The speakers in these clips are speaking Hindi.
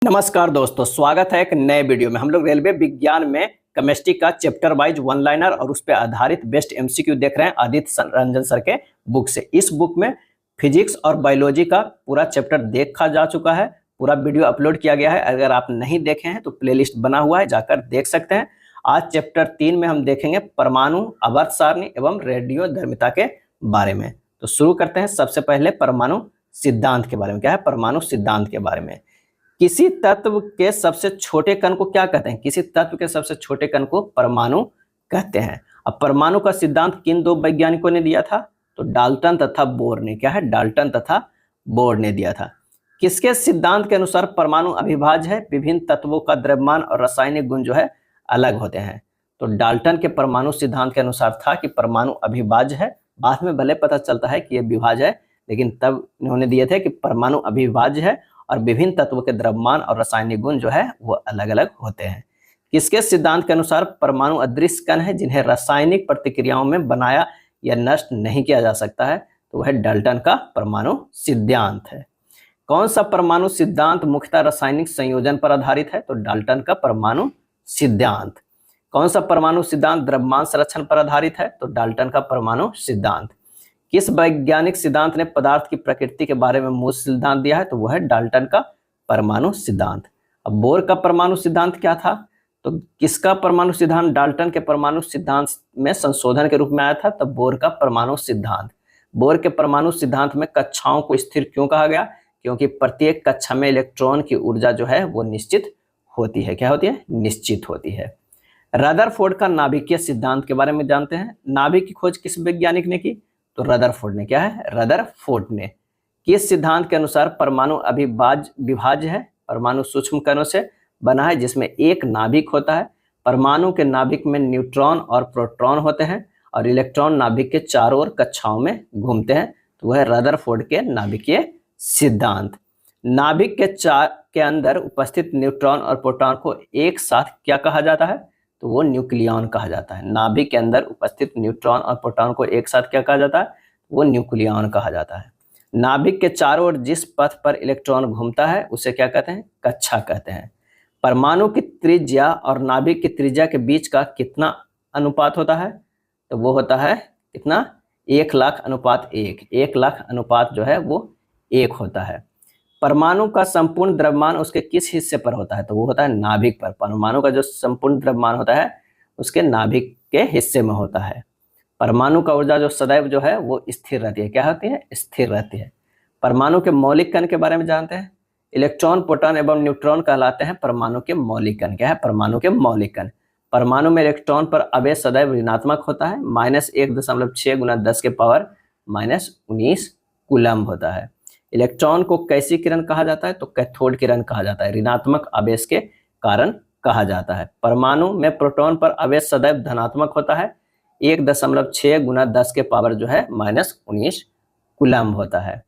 नमस्कार दोस्तों, स्वागत है एक नए वीडियो में। हम लोग रेलवे विज्ञान में केमिस्ट्री का चैप्टर वाइज वन लाइनर और उस पर आधारित बेस्ट एमसीक्यू देख रहे हैं आदित्य रंजन सर के बुक से। इस बुक में फिजिक्स और बायोलॉजी का पूरा चैप्टर देखा जा चुका है, पूरा वीडियो अपलोड किया गया है। अगर आप नहीं देखे हैं तो प्लेलिस्ट बना हुआ है, जाकर देख सकते हैं। आज चैप्टर 3 में हम देखेंगे परमाणु, आवर्त सारणी एवं रेडियोधर्मिता के बारे में। तो शुरू करते हैं। सबसे पहले परमाणु सिद्धांत के बारे में। क्या है परमाणु सिद्धांत के बारे में? किसी तत्व के सबसे छोटे कण को क्या कहते हैं? किसी तत्व के सबसे छोटे कण को परमाणु कहते हैं। अब परमाणु का सिद्धांत किन दो वैज्ञानिकों ने दिया था? तो डाल्टन तथा बोर ने। क्या है? डाल्टन तथा बोर ने दिया था। किसके सिद्धांत के अनुसार परमाणु अविभाज्य है? विभिन्न तत्वों का द्रव्यमान और रासायनिक गुण जो है अलग होते हैं। तो डाल्टन के परमाणु सिद्धांत के अनुसार था कि परमाणु अविभाज्य है। बाद में भले पता चलता है कि यह विभाज्य है, लेकिन तब उन्होंने दिए थे कि परमाणु अविभाज्य है और विभिन्न तत्वों के द्रव्यमान और रासायनिक गुण जो है वो अलग अलग होते हैं। किसके सिद्धांत के अनुसार परमाणु अदृश्य कण है जिन्हें रासायनिक प्रतिक्रियाओं में बनाया या नष्ट नहीं किया जा सकता है? तो वह डाल्टन का परमाणु सिद्धांत है। कौन सा परमाणु सिद्धांत मुख्यतः रासायनिक संयोजन पर आधारित है? तो डाल्टन का परमाणु सिद्धांत। कौन सा परमाणु सिद्धांत द्रव्यमान संरक्षण पर आधारित है? तो डाल्टन का परमाणु सिद्धांत। किस वैज्ञानिक सिद्धांत ने पदार्थ की प्रकृति के बारे में मूल सिद्धांत दिया है? तो वह है डाल्टन का परमाणु सिद्धांत। अब बोर का परमाणु सिद्धांत क्या था? तो किसका परमाणु सिद्धांत डाल्टन के परमाणु सिद्धांत में संशोधन के रूप में आया था? तब बोर का परमाणु सिद्धांत। बोर के परमाणु सिद्धांत में कक्षाओं को स्थिर क्यों कहा गया? क्योंकि प्रत्येक कक्षा में इलेक्ट्रॉन की ऊर्जा जो है वो निश्चित होती है। क्या होती है? निश्चित होती है। रदरफोर्ड का नाभिकीय सिद्धांत के बारे में जानते हैं। नाभिक की खोज किस वैज्ञानिक ने की? तो रदरफोर्ड ने। क्या है? रदरफोर्ड ने। किस सिद्धांत के अनुसार परमाणु विभाज्य है? परमाणु सूक्ष्म कणों से बना है जिसमें एक नाभिक होता है। परमाणु के नाभिक में न्यूट्रॉन और प्रोटॉन होते हैं और इलेक्ट्रॉन नाभिक के चारों ओर कक्षाओं में घूमते हैं। तो वह रदरफोर्ड के नाभिकीय सिद्धांत। नाभिक के अंदर उपस्थित न्यूट्रॉन और प्रोटॉन को एक साथ क्या कहा जाता है? तो वो न्यूक्लियॉन कहा जाता है। नाभिक के अंदर उपस्थित न्यूट्रॉन और प्रोटॉन को एक साथ क्या कहा जाता है? वो न्यूक्लियॉन कहा जाता है। नाभिक के चारों ओर जिस पथ पर इलेक्ट्रॉन घूमता है उसे क्या कहते हैं? कक्षा कहते हैं। परमाणु की त्रिज्या और नाभिक की त्रिज्या के बीच का कितना अनुपात होता है? तो वो होता है कितना? 1,00,000:1। 1,00,000 जो है वो 1 होता है। परमाणु का संपूर्ण द्रव्यमान उसके किस हिस्से पर होता है? तो वो होता है नाभिक पर। परमाणु का जो संपूर्ण द्रव्यमान होता है उसके नाभिक के हिस्से में होता है। परमाणु का ऊर्जा जो सदैव जो है वो स्थिर रहती है। क्या होती है? स्थिर रहती है। परमाणु के मौलिक कण के बारे में जानते हैं। इलेक्ट्रॉन, प्रोटॉन एवं न्यूट्रॉन कहलाते हैं परमाणु के मौलिक कण। क्या है? परमाणु के मौलिक कण। परमाणु में इलेक्ट्रॉन पर आवेश सदैव ऋणात्मक होता है। -1.6 × 10⁻⁻19 कूलम्ब होता है। इलेक्ट्रॉन को कैसी किरण कहा जाता है? तो कैथोड किरण कहा जाता है। ऋणात्मक आवेश के कारण कहा जाता है। परमाणु में प्रोटॉन पर आवेश सदैव धनात्मक होता है। 1.6 × 10⁻⁻19 कूलम्ब होता है।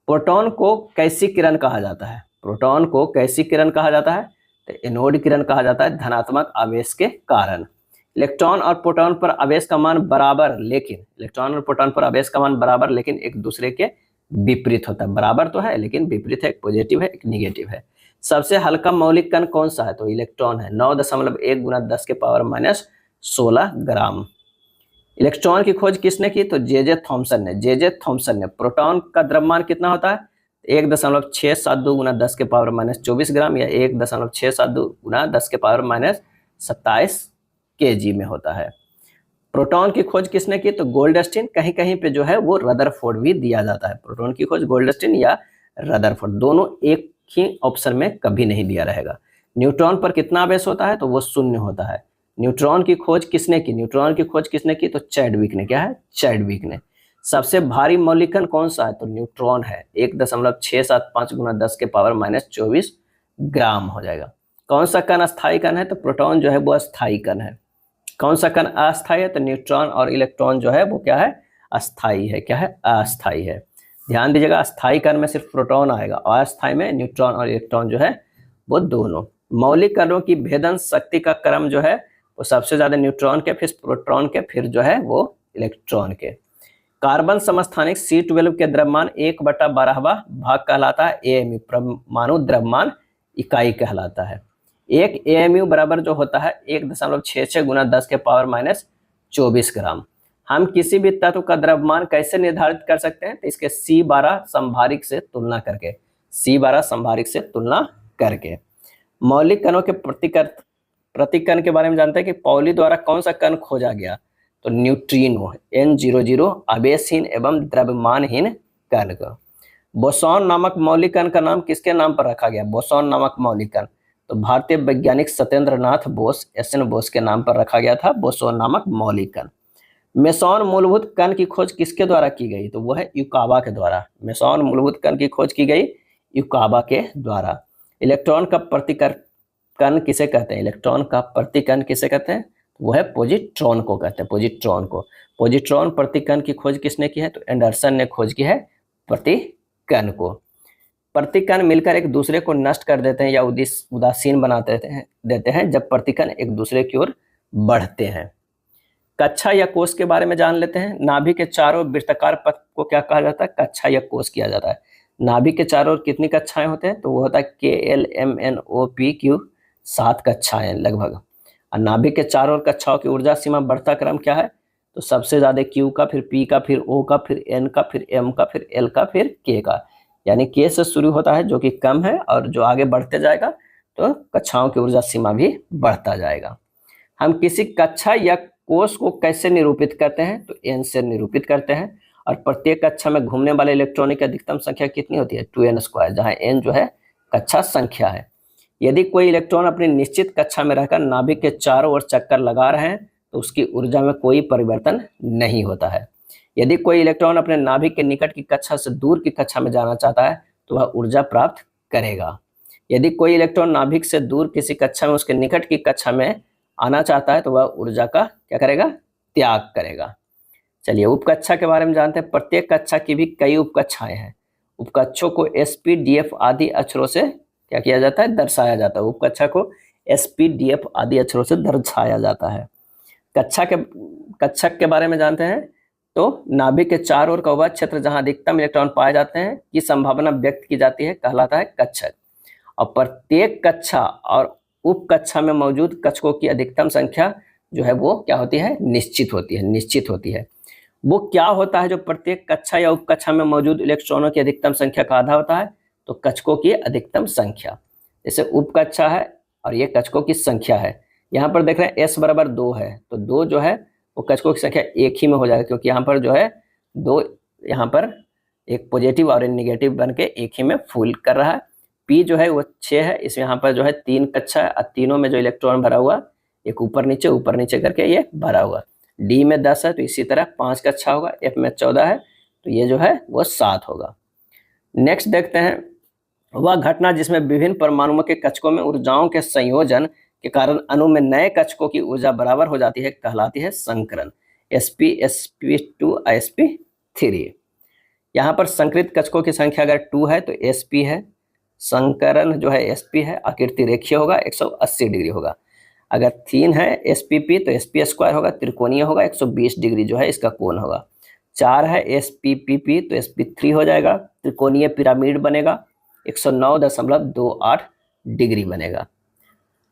प्रोटॉन को कैसी किरण कहा जाता है? प्रोटॉन को कैसी किरण कहा जाता है? तो एनोड किरण कहा जाता है धनात्मक आवेश के कारण। इलेक्ट्रॉन और प्रोटॉन पर आवेश का मान बराबर, लेकिन इलेक्ट्रॉन और प्रोटॉन पर आवेश का मान बराबर लेकिन एक दूसरे के विपरीत होता है। बराबर तो है लेकिन विपरीत है। एक पॉजिटिव है, एक निगेटिव है। सबसे हल्का मौलिक कण कौन सा है? तो इलेक्ट्रॉन है। 9.1 × 10⁻⁻16 ग्राम। इलेक्ट्रॉन की खोज किसने की? तो जे थॉमसन ने। जे थॉमसन ने। प्रोटॉन का द्रव्यमान कितना होता है? 1.672 × 10⁻⁻24 ग्राम या 1.672 × 10⁻⁻27 kg में होता है। प्रोटॉन की खोज किसने की? तो गोल्डस्टीन। कहीं कहीं पे जो है वो रदरफोर्ड भी दिया जाता है। प्रोटॉन की खोज गोल्डस्टीन या रदरफोर्ड, दोनों एक ही ऑप्शन में कभी नहीं दिया रहेगा। न्यूट्रॉन पर कितना आवेश होता है? तो वो 0 होता है। न्यूट्रॉन की खोज किसने की? न्यूट्रॉन की खोज किसने की? तो चैडविक ने। क्या है? चैडविक ने। सबसे भारी मौलिक कण कौन सा है? तो न्यूट्रॉन है। 1.675 × 10⁻⁻24 ग्राम हो जाएगा। कौन सा कण अस्थायी कण है? तो प्रोटॉन जो है वो अस्थायी कण है। कौन सा कण अस्थायी है? तो न्यूट्रॉन और इलेक्ट्रॉन जो है वो क्या है? अस्थायी है। क्या है? अस्थायी है। ध्यान दीजिएगा, अस्थायी कण में सिर्फ प्रोटॉन आएगा और अस्थायी में न्यूट्रॉन और इलेक्ट्रॉन जो है वो दोनों। मौलिक कणों की भेदन शक्ति का क्रम जो है वो सबसे ज्यादा न्यूट्रॉन के, फिर प्रोटॉन के, फिर जो है वो इलेक्ट्रॉन के। कार्बन समस्थानिक C12 के द्रव्यमान 1/12वां भाग कहलाता है AMU, परमाणु द्रव्यमान इकाई कहलाता है। एक AMU बराबर जो होता है 1.66 गुना 10 के पावर माइनस 24 ग्राम। हम किसी भी तत्व का द्रव्यमान कैसे निर्धारित कर सकते हैं? तो इसके C12 संभारिक से तुलना करके, C12 संभारिक से तुलना करके। मौलिक कणों के प्रतिकण के बारे में जानते हैं कि पॉली द्वारा कौन सा कण खोजा गया? तो न्यूट्रिनो N00 आवेशहीन एवं द्रव्यमानहीन कण का। बोसॉन नामक मौलिक कण का नाम किसके नाम पर रखा गया? बोसॉन नामक मौलिक कण तो भारतीय वैज्ञानिक सत्येंद्र नाथ बोस SN बोस के नाम पर रखा गया था बोसॉन नामक मौलिक कण। मेसॉन मूलभूत कण की खोज किसके द्वारा की गई? तो वो है युकावा के द्वारा। मेसॉन मूलभूत कण की खोज की गई युकावा के द्वारा। इलेक्ट्रॉन का प्रतिकण किसे कहते हैं? इलेक्ट्रॉन का प्रतिकण किसे कहते हैं? वो है पॉजिट्रॉन को कहते हैं, पॉजिट्रॉन को। पॉजिट्रॉन प्रतिकण की खोज किसने की है? तो एंडरसन ने खोज की है प्रतिकण को। प्रतिकण मिलकर एक दूसरे को नष्ट कर देते हैं या उदासीन बनाते देते हैं जब प्रतिकण एक दूसरे की ओर बढ़ते हैं। कक्षा या कोष के बारे में जान लेते हैं। नाभि के चारों वृत्ताकार पथ को क्या कहा जाता है? कक्षा या कोष किया जाता है। नाभि के चारों ओर कितनी कक्षाएं होते हैं? तो वो होता है KLMNOPQ 7 कक्षाएं लगभग। और नाभि के चारों ओर कक्षाओं की ऊर्जा सीमा बढ़ता क्रम क्या है? तो सबसे ज्यादा Q का, फिर P का, फिर O का, फिर N का, फिर M का, फिर L का, फिर K का। यानी K से शुरू होता है जो कि कम है और जो आगे बढ़ते जाएगा तो कक्षाओं की ऊर्जा सीमा भी बढ़ता जाएगा। हम किसी कक्षा या कोष को कैसे निरूपित करते हैं? तो N से निरूपित करते हैं। और प्रत्येक कक्षा में घूमने वाले इलेक्ट्रॉनों की अधिकतम संख्या कितनी होती है? 2n², जहां n जो है कक्षा संख्या है। यदि कोई इलेक्ट्रॉन अपनी निश्चित कक्षा में रहकर नाभिक के चारों ओर चक्कर लगा रहे हैं तो उसकी ऊर्जा में कोई परिवर्तन नहीं होता है। यदि कोई इलेक्ट्रॉन अपने नाभिक के निकट की कक्षा से दूर की कक्षा में जाना चाहता है तो वह ऊर्जा प्राप्त करेगा। यदि कोई इलेक्ट्रॉन नाभिक से दूर किसी कक्षा में उसके निकट की कक्षा में आना चाहता है तो वह ऊर्जा का क्या करेगा? त्याग करेगा। चलिए उपकक्षा के बारे में जानते हैं। प्रत्येक कक्षा की भी कई उपकक्षाएं हैं। उपकक्षों को SP DF आदि अक्षरों से क्या किया जाता है? दर्शाया जाता है। उपकक्षा को SP DF आदि अक्षरों से दर्शाया जाता है। कक्षक के बारे में जानते हैं। तो नाभिक के चारों ओर का वह क्षेत्र जहां अधिकतम इलेक्ट्रॉन पाए जाते हैं की संभावना व्यक्त की जाती है कहलाता है कक्षक। और प्रत्येक कक्षा और उप कक्षा में मौजूद कक्षकों की अधिकतम संख्या जो है वो क्या होती है? निश्चित होती है। वो क्या होता है जो प्रत्येक कक्षा या उप कक्षा में मौजूद इलेक्ट्रॉनों की अधिकतम संख्या का आधा होता है? तो कक्षकों की अधिकतम संख्या। जैसे उप कक्षा है और ये कक्षकों की संख्या है। यहाँ पर देख रहे हैं S बराबर 2 है तो 2 जो है वो कक्षकों की संख्या एक ही में हो जाएगा, क्योंकि यहाँ पर जो है 2 यहाँ पर एक पॉजिटिव और एक निगेटिव बन के एक ही में फुल कर रहा है। P जो है वो 6 है, इसमें यहाँ पर जो है 3 कक्षा है और तीनों में जो इलेक्ट्रॉन भरा हुआ एक ऊपर नीचे करके ये भरा हुआ। D में 10 है तो इसी तरह 5 कक्षा होगा। F में 14 है तो ये जो है वो 7 होगा। नेक्स्ट देखते हैं वह घटना जिसमें विभिन्न परमाणुओं के कक्षकों में ऊर्जाओं के संयोजन के कारण अणु में नए कक्षकों की ऊर्जा बराबर हो जाती है कहलाती है संकरण। sp sp2 sp3। यहाँ पर संकृत कक्षकों की संख्या अगर 2 है तो sp है, संकरण जो है sp है, आकृति रेखीय होगा 180 डिग्री होगा। अगर 3 है spp तो sp² होगा, त्रिकोणीय होगा 120 डिग्री जो है इसका कोण होगा। 4 है spp तो sp3 हो जाएगा, त्रिकोणीय पिरामिड बनेगा 109.28 डिग्री बनेगा।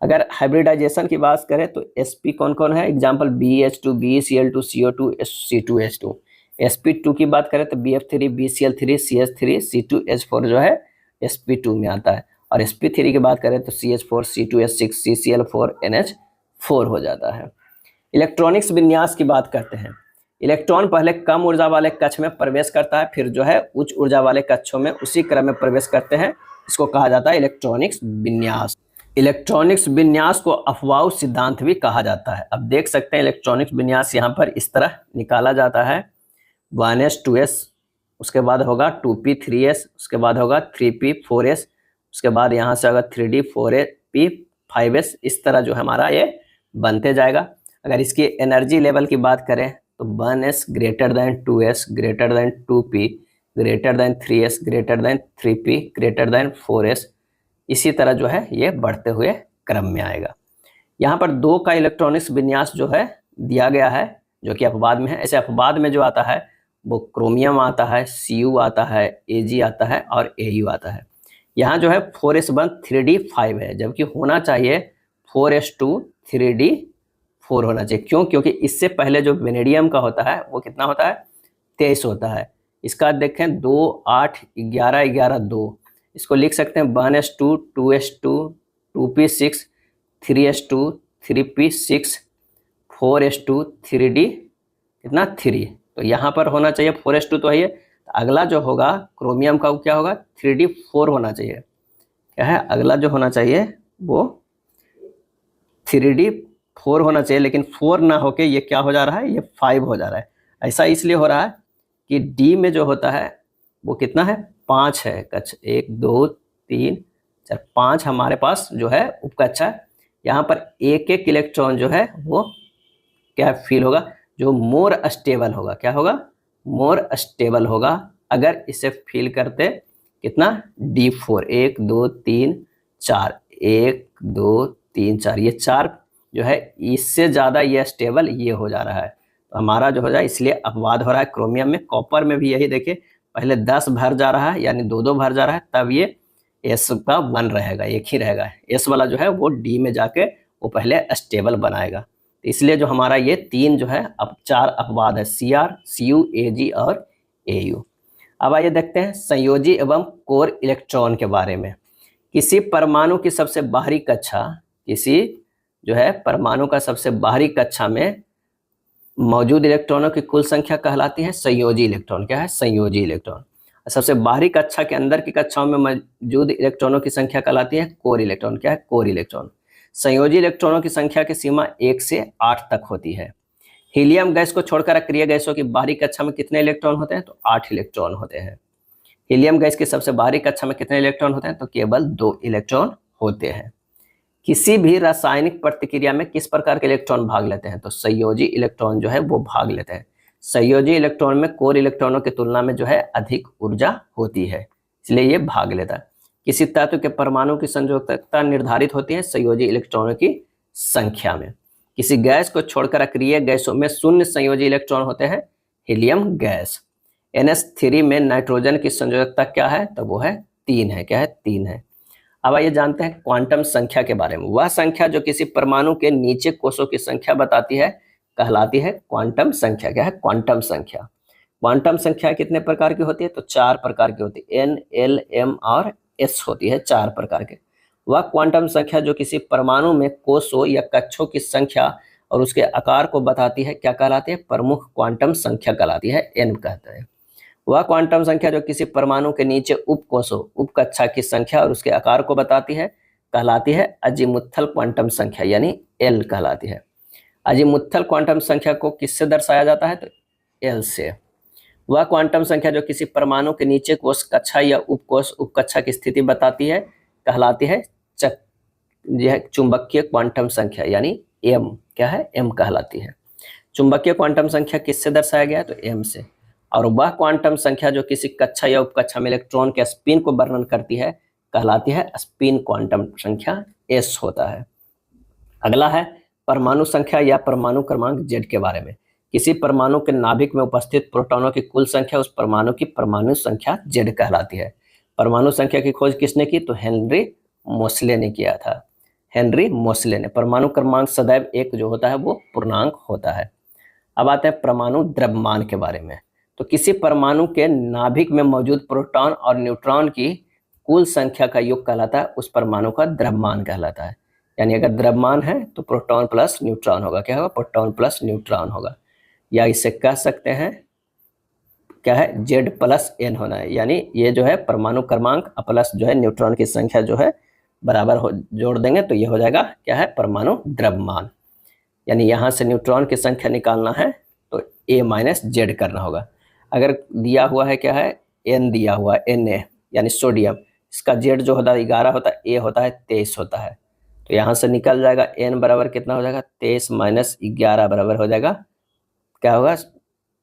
अगर हाइब्रिडाइजेशन की बात करें तो sp कौन कौन है? Example BH2 BeCl2 CO2 C2H2। sp2 की बात करें तो BF3 BCl3 CH3 C2H4 जो है sp2 में आता है। और sp3 की बात करें तो CH4 C2H6 CCl4 NH4 हो जाता है। इलेक्ट्रॉनिक्स विन्यास की बात करते हैं। इलेक्ट्रॉन पहले कम ऊर्जा वाले कक्ष में प्रवेश करता है, फिर जो है उच्च ऊर्जा वाले कक्षों में उसी क्रम में प्रवेश करते हैं। इसको कहा जाता है इलेक्ट्रॉनिक्स विन्यास। इलेक्ट्रॉनिक्स विन्यास को अफवाउ सिद्धांत भी कहा जाता है। अब देख सकते हैं इलेक्ट्रॉनिक्स विन्यास यहाँ पर इस तरह निकाला जाता है। 1s 2s, उसके बाद होगा 2p 3s, उसके बाद होगा 3p 4s, उसके बाद यहाँ से होगा 3d 4p 5s। इस तरह जो हमारा ये बनते जाएगा। अगर इसकी एनर्जी लेवल की बात करें तो 1s greater than 2s greater than 2p greater than 3s greater than 3p greater than 4s, इसी तरह जो है ये बढ़ते हुए क्रम में आएगा। यहाँ पर 2 का इलेक्ट्रॉनिक्स विन्यास जो है दिया गया है जो कि अपवाद में है। ऐसे अपवाद में जो आता है वो क्रोमियम आता है, Cu आता है, Ag आता है और Au आता है। यहाँ जो है 4s1 3d5 है, जबकि होना चाहिए 4s2 3d4 होना चाहिए। क्यों? क्योंकि इससे पहले जो वेनेडियम का होता है वो कितना होता है, 23 होता है। इसका देखें 2 8 11 11 2, इसको लिख सकते हैं 1s2 2s2 2p6 3s2 3p6 4s2 3d कितना 3। तो यहाँ पर होना चाहिए 4s2 तो है ये, अगला जो होगा क्रोमियम का वो क्या होगा 3d4 होना चाहिए। क्या है अगला जो होना चाहिए वो 3d4 होना चाहिए, लेकिन 4 ना होके ये क्या हो जा रहा है, ये 5 हो जा रहा है। ऐसा इसलिए हो रहा है कि डी में जो होता है वो कितना है 5 है कक्ष, 1 2 3 4 5 हमारे पास जो है उपकक्षा है। यहाँ पर एक एक इलेक्ट्रॉन जो है वो क्या फील होगा, जो मोर स्टेबल होगा। क्या होगा, मोर स्टेबल होगा अगर इसे फील करते कितना D4 1 2 3 4 1 2 3 4, ये 4 जो है इससे ज़्यादा ये स्टेबल ये हो जा रहा है, तो हमारा जो हो जाए इसलिए अपवाद हो रहा है। क्रोमियम में, कॉपर में भी यही देखिए पहले 10 भर जा रहा है यानी 2 2 भर जा रहा है, तब ये S का 1 रहेगा, एक ही रहेगा। S वाला जो है वो D में जाके वो पहले स्टेबल बनाएगा। इसलिए जो हमारा ये 3 जो है अब 4 अपवाद है, Cr Cu Ag और Au। अब आइए देखते हैं संयोजी एवं कोर इलेक्ट्रॉन के बारे में। किसी परमाणु की सबसे बाहरी कक्षा, किसी जो है परमाणु का सबसे बाहरी कक्षा में मौजूद इलेक्ट्रॉनों की कुल संख्या कहलाती है संयोजी इलेक्ट्रॉन। क्या है, संयोजी इलेक्ट्रॉन। सबसे बाहरी कक्षा के अंदर की कक्षाओं में मौजूद इलेक्ट्रॉनों की संख्या कहलाती है कोर इलेक्ट्रॉन। क्या है, कोर इलेक्ट्रॉन। संयोजी इलेक्ट्रॉनों की संख्या की सीमा 1 से 8 तक होती है। हीलियम गैस को छोड़कर अक्रिय गैसों की बाहरी कक्षा में कितने इलेक्ट्रॉन होते हैं, तो 8 इलेक्ट्रॉन होते हैं। हीलियम गैस की सबसे बाहरी कक्षा में कितने इलेक्ट्रॉन होते हैं, तो केवल 2 इलेक्ट्रॉन होते हैं। किसी भी रासायनिक प्रतिक्रिया में किस प्रकार के इलेक्ट्रॉन भाग लेते हैं, तो संयोजी इलेक्ट्रॉन जो है वो भाग लेते हैं। संयोजी इलेक्ट्रॉन में कोर इलेक्ट्रॉनों की तुलना में जो है अधिक ऊर्जा होती है, इसलिए ये भाग लेता है। किसी तत्व के परमाणु की संयोजकता निर्धारित होती है संयोजी इलेक्ट्रॉनों की संख्या में। किसी गैस को छोड़कर अक्रिय गैसों में शून्य संयोजी इलेक्ट्रॉन होते हैं, हीलियम गैस। NH3 में नाइट्रोजन की संयोजकता क्या है, तो वो है 3 है। क्या है, 3 है। अब आइए जानते हैं क्वांटम संख्या के बारे में। वह संख्या जो किसी परमाणु के नीचे कोषों की संख्या बताती है कहलाती है क्वांटम संख्या। क्या है, क्वांटम संख्या। क्वांटम संख्या कितने प्रकार की होती है, तो 4 प्रकार की होती है। N, L, M और S होती है, 4 प्रकार के। वह क्वांटम संख्या जो किसी परमाणु में कोषों या कक्षों की संख्या और उसके आकार को बताती है क्या कहलाती है, प्रमुख क्वांटम संख्या कहलाती है, N कहते हैं। वह क्वांटम संख्या जो किसी परमाणु के नीचे उपकोषों उपकक्षा की संख्या और उसके आकार को बताती है कहलाती है अजीमुथल क्वांटम संख्या, यानी L कहलाती है। अजीमुथल क्वांटम संख्या को किससे दर्शाया जाता है, तो L से। वह क्वांटम संख्या जो किसी परमाणु के नीचे कोष कक्षा या उपकोष उपकक्षा की स्थिति बताती है कहलाती है चुंबकीय क्वांटम संख्या, यानी M। क्या है, M कहलाती है। चुंबकीय क्वांटम संख्या किससे दर्शाया गया है, तो M से। और वह क्वांटम संख्या जो किसी कक्षा या उपकक्षा में इलेक्ट्रॉन के स्पिन को वर्णन करती है कहलाती है स्पिन क्वांटम संख्या, S होता है। अगला है परमाणु संख्या या परमाणु क्रमांक Z के बारे में। किसी परमाणु के नाभिक में उपस्थित प्रोटॉनों की कुल संख्या उस परमाणु की परमाणु संख्या Z कहलाती है। परमाणु संख्या की खोज किसने की, तो हेनरी मोसले ने किया था। हेनरी मोसले ने। परमाणु क्रमांक सदैव 1 जो होता है वो पूर्णांक होता है। अब आते हैं परमाणु द्रव्यमान के बारे में। तो किसी परमाणु के नाभिक में मौजूद प्रोटॉन और न्यूट्रॉन की कुल संख्या का योग कहलाता है उस परमाणु का द्रव्यमान कहलाता है। यानी अगर द्रव्यमान है तो प्रोटॉन प्लस न्यूट्रॉन होगा। क्या होगा, प्रोटॉन प्लस न्यूट्रॉन होगा। या इसे कह सकते हैं क्या है, Z प्लस N होना है। यानी ये जो है परमाणु क्रमांक प्लस जो है न्यूट्रॉन की संख्या जो है बराबर हो, जोड़ देंगे तो ये हो जाएगा क्या है, परमाणु द्रव्यमान। यानी यहाँ से न्यूट्रॉन की संख्या निकालना है तो A माइनस Z करना होगा। अगर दिया हुआ है क्या है, N दिया हुआ है Na यानी सोडियम, इसका Z जो होता है 11 होता है, A होता है 23 होता है। तो यहाँ से निकल जाएगा N बराबर कितना हो जाएगा, 23 माइनस 11 बराबर हो जाएगा क्या होगा,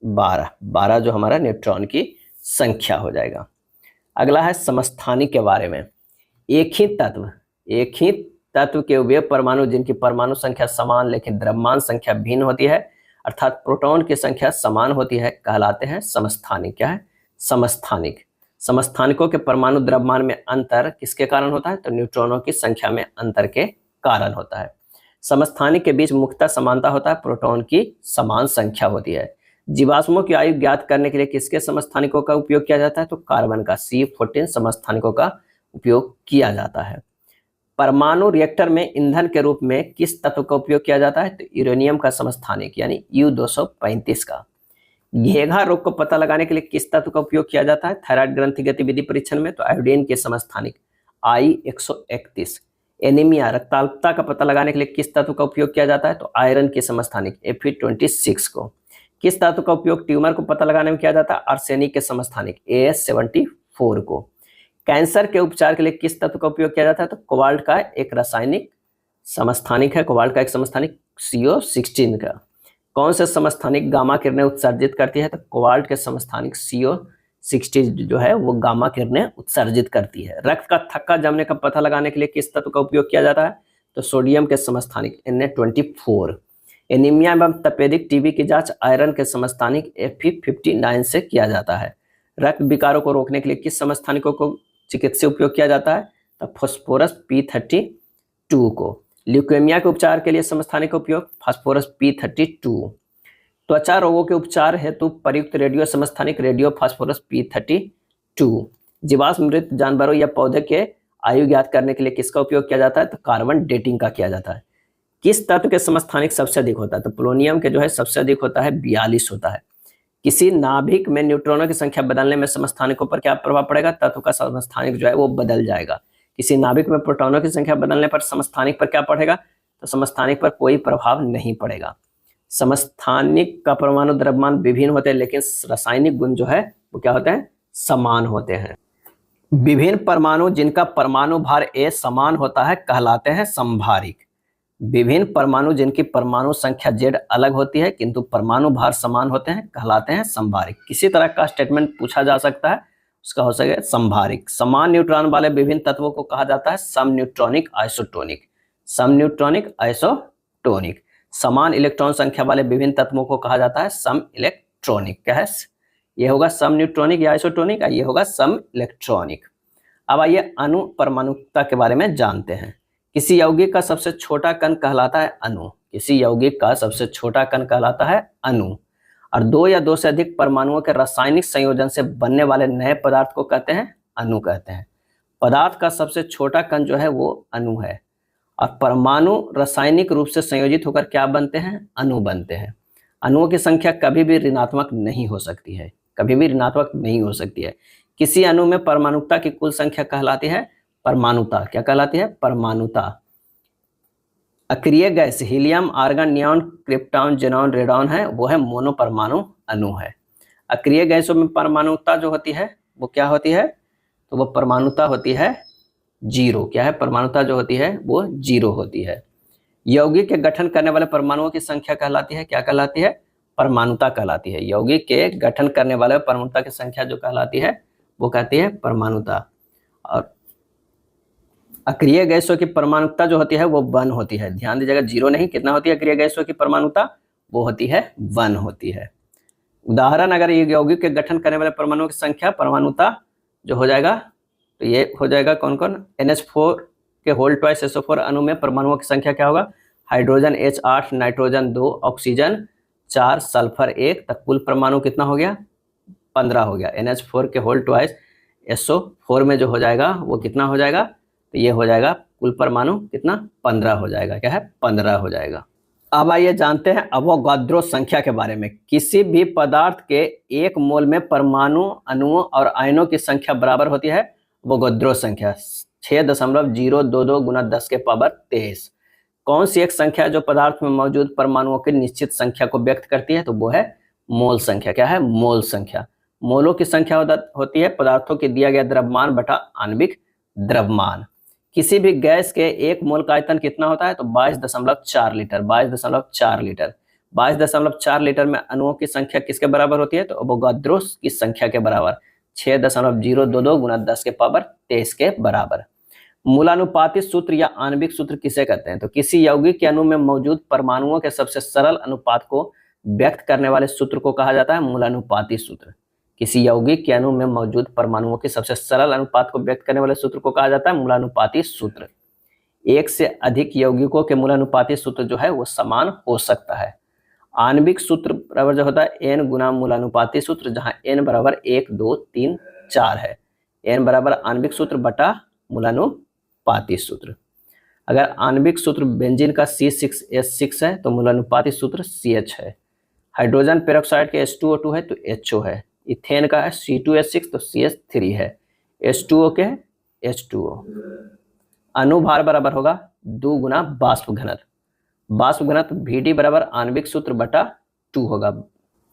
12। 12 जो हमारा न्यूट्रॉन की संख्या हो जाएगा। अगला है समस्थानिक के बारे में। एक ही तत्व के वे परमाणु जिनकी परमाणु संख्या समान लेकिन द्रव्यमान संख्या भिन्न होती है, अर्थात प्रोटॉन की संख्या समान होती है, कहलाते हैं समस्थानिक। क्या है, समस्थानिक। समस्थानिकों के परमाणु द्रव्यमान में अंतर किसके कारण होता है? तो न्यूट्रॉनों की संख्या में अंतर के कारण होता है। समस्थानिक के बीच मुख्यतः समानता होता है, प्रोटॉन की समान संख्या होती है। जीवाश्मों की आयु ज्ञात करने के लिए किसके समस्थानिकों का उपयोग किया जाता है? तो कार्बन का C14 समस्थानिकों का उपयोग किया जाता है। परमाणु रिएक्टर में ईंधन के रूप में किस तत्व का उपयोग किया जाता है? तो यूरेनियम का समस्थानिक यानी U235 का। घेघा रोग को पता लगाने के लिए किस तत्व का उपयोग किया जाता है थायराइड ग्रंथि गतिविधि परीक्षण में? तो आयोडीन के समस्थानिक I131। एनीमिया रक्ताल्पता का पता लगाने के लिए किस तत्व का उपयोग किया जाता है? तो आयरन के समस्थानिक Fe26 को। किस तत्व का उपयोग ट्यूमर को पता लगाने में किया जाता है? आर्सेनिक के समस्थानिक As74 को। कैंसर के उपचार के लिए किस तत्व का उपयोग किया जाता है? तो कोबाल्ट का एक रासायनिक समस्थानिक है, कोबाल्ट का एक समस्थानिक CO16 का। कौन से समस्थानिक गामा किरणें उत्सर्जित करती है? तो कोबाल्ट के समस्थानिक CO60 जो है वो गामा किरणें उत्सर्जित करती है। रक्त का थक्का जमने का पता लगाने के लिए किस तत्व का उपयोग किया जाता है? तो सोडियम के समस्थानिक Na24। एनीमिया एवं तपेदिक टीबी की जांच आयरन के समस्थानिक Fe59 से किया जाता है। रक्त विकारों को रोकने के लिए किस समस्थानिकों को चिकित्सीय उपयोग किया जाता है? तो फास्फोरस P32 को। ल्यूकेमिया के उपचार के लिए समस्थानिक उपयोग फास्फोरस P32। त्वचा रोगों के उपचार हेतु प्रयुक्त रेडियो समस्थानिक रेडियो फास्फोरस P32। जीवाश्म मृत जानवरों या पौधे के आयु ज्ञात करने के लिए किसका उपयोग किया जाता है? तो कार्बन डेटिंग का किया जाता है। किस तत्व के समस्थानिक सबसे अधिक होता है? तो पोलोनियम के जो है सबसे अधिक होता है, 42 होता है। किसी नाभिक में न्यूट्रॉनों की संख्या बदलने में समस्थानिकों पर क्या प्रभाव पड़ेगा? तत्व का समस्थानिक जो है वो बदल जाएगा। किसी नाभिक में प्रोटॉनों की संख्या बदलने पर समस्थानिक पर क्या पड़ेगा? तो समस्थानिक पर कोई प्रभाव नहीं पड़ेगा। समस्थानिक का परमाणु द्रव्यमान विभिन्न होते हैं, लेकिन रासायनिक गुण जो है वो क्या होते हैं? समान होते हैं। विभिन्न परमाणु जिनका परमाणु भार A समान होता है कहलाते हैं समभारिक। विभिन्न परमाणु जिनकी परमाणु संख्या Z अलग होती है किंतु परमाणु भार समान होते हैं कहलाते हैं समभारिक। किसी तरह का स्टेटमेंट पूछा जा सकता है, उसका हो सके समभारिक। समान न्यूट्रॉन वाले विभिन्न तत्वों को कहा जाता है समन्यूट्रॉनिक आइसोटोनिक। समन्यूट्रॉनिक आइसोटोनिक। समान इलेक्ट्रॉन संख्या वाले विभिन्न तत्वों को कहा जाता है सम इलेक्ट्रॉनिक। क्या है? ये होगा सम न्यूट्रॉनिक या आइसोटोनिक, ये होगा सम इलेक्ट्रॉनिक। अब आइए अणु परमाणुकता के बारे में जानते हैं। किसी यौगिक का सबसे छोटा कण कहलाता है अणु। किसी यौगिक का सबसे छोटा कण कहलाता है अणु। और दो या दो से अधिक परमाणुओं के रासायनिक संयोजन से बनने वाले नए पदार्थ को कहते हैं अणु कहते हैं। पदार्थ का सबसे छोटा कण जो है वो अणु है। और परमाणु रासायनिक रूप से संयोजित होकर क्या बनते हैं? अणु बनते हैं। अणुओं की संख्या कभी भी ऋणात्मक नहीं हो सकती है, कभी भी ऋणात्मक नहीं हो सकती है। किसी अणु में परमाणुकता की कुल संख्या कहलाती है परमाणुता। क्या कहलाती है? परमाणुता। अक्रिय gas helium, argon, neon, krypton, xenon, radon है वो है मोनोपरमाणु अणु है। अक्रिय गैसों में परमाणुता जो होती है वो क्या होती है? तो वो परमाणुता होती है 0। क्या है? परमाणुता जो होती है वो 0 होती है। यौगिक के गठन करने वाले परमाणुओं की संख्या कहलाती है, क्या कहलाती है? परमाणुता कहलाती है। यौगिक के गठन करने वाले परमाणुता की संख्या जो कहलाती है वो कहती है परमाणुता। और अक्रिय गैसों की परमाणुता जो होती है वो 1 होती है। ध्यान दीजिएगा, 0 नहीं, कितना होती है अक्रिय गैसों की परमाणुता? वो होती है 1 होती है। उदाहरण, अगर ये यौगिक के गठन करने वाले परमाणुओं की संख्या परमाणुता जो हो जाएगा तो ये हो जाएगा कौन कौन? NH4 के होल ट्वाइस SO4 अणु में परमाणुओं की संख्या क्या होगा? Hydrogen H8, nitrogen 2, oxygen 4, sulphur 1, तक कुल परमाणु कितना हो गया? 15 हो गया। NH4 के होल ट्वाइस SO4 में जो हो जाएगा वो कितना हो जाएगा? तो ये हो जाएगा कुल परमाणु कितना? 15 हो जाएगा। क्या है? 15 हो जाएगा। अब आइए जानते हैं अवोगाद्रो संख्या के बारे में। किसी भी पदार्थ के 1 मोल में परमाणु, अणुओं और आयनों की संख्या बराबर होती है अवोगाद्रो संख्या 6.022 गुना 10 के पावर 23। कौन सी एक संख्या जो पदार्थ में मौजूद परमाणुओं की निश्चित संख्या को व्यक्त करती है? तो वो है मोल संख्या। क्या है? मोल संख्या। मोलों की संख्या होती है पदार्थों के दिया गया द्रव्यमान बटा आणविक द्रव्यमान। किसी भी गैस के 1 मोल का आयतन कितना होता है? तो 22.4 लीटर। 22.4 लीटर। 22.4 लीटर में अणुओं की संख्या किसके बराबर होती है? तो अवोगाद्रो की संख्या के बराबर 6.022 गुना 10 के पावर 23 के बराबर। मूलानुपाती सूत्र या आणविक सूत्र किसे कहते हैं? तो किसी यौगिक के अणु में मौजूद परमाणुओं के सबसे सरल अनुपात को व्यक्त करने वाले सूत्र को कहा जाता है मूलानुपाती सूत्र। किसी यौगिक के अणु में मौजूद परमाणुओं के सबसे सरल अनुपात को व्यक्त करने वाले सूत्र को कहा जाता है मूलानुपाती सूत्र। एक से अधिक यौगिकों के मूलानुपाती सूत्र जो है वो समान हो सकता है। आणविक सूत्र बराबर जो होता है n गुना मूलानुपाती सूत्र, जहां n बराबर 1 2 3 4 है। n बराबर आणविक सूत्र बटा मूलानुपाती सूत्र। अगर आणविक सूत्र बेंजीन का C6H6 है तो मूलानुपाती सूत्र CH है। हाइड्रोजन पेरोक्साइड के H2O2 है तो HO है। इथेन का है C2H6 तो CH3 है। H2O के H2O। अनुभार बराबर होगा 2 गुना वाष्प घनत्व। वाष्प घनत्व VD बराबर आणविक सूत्र बटा 2 होगा।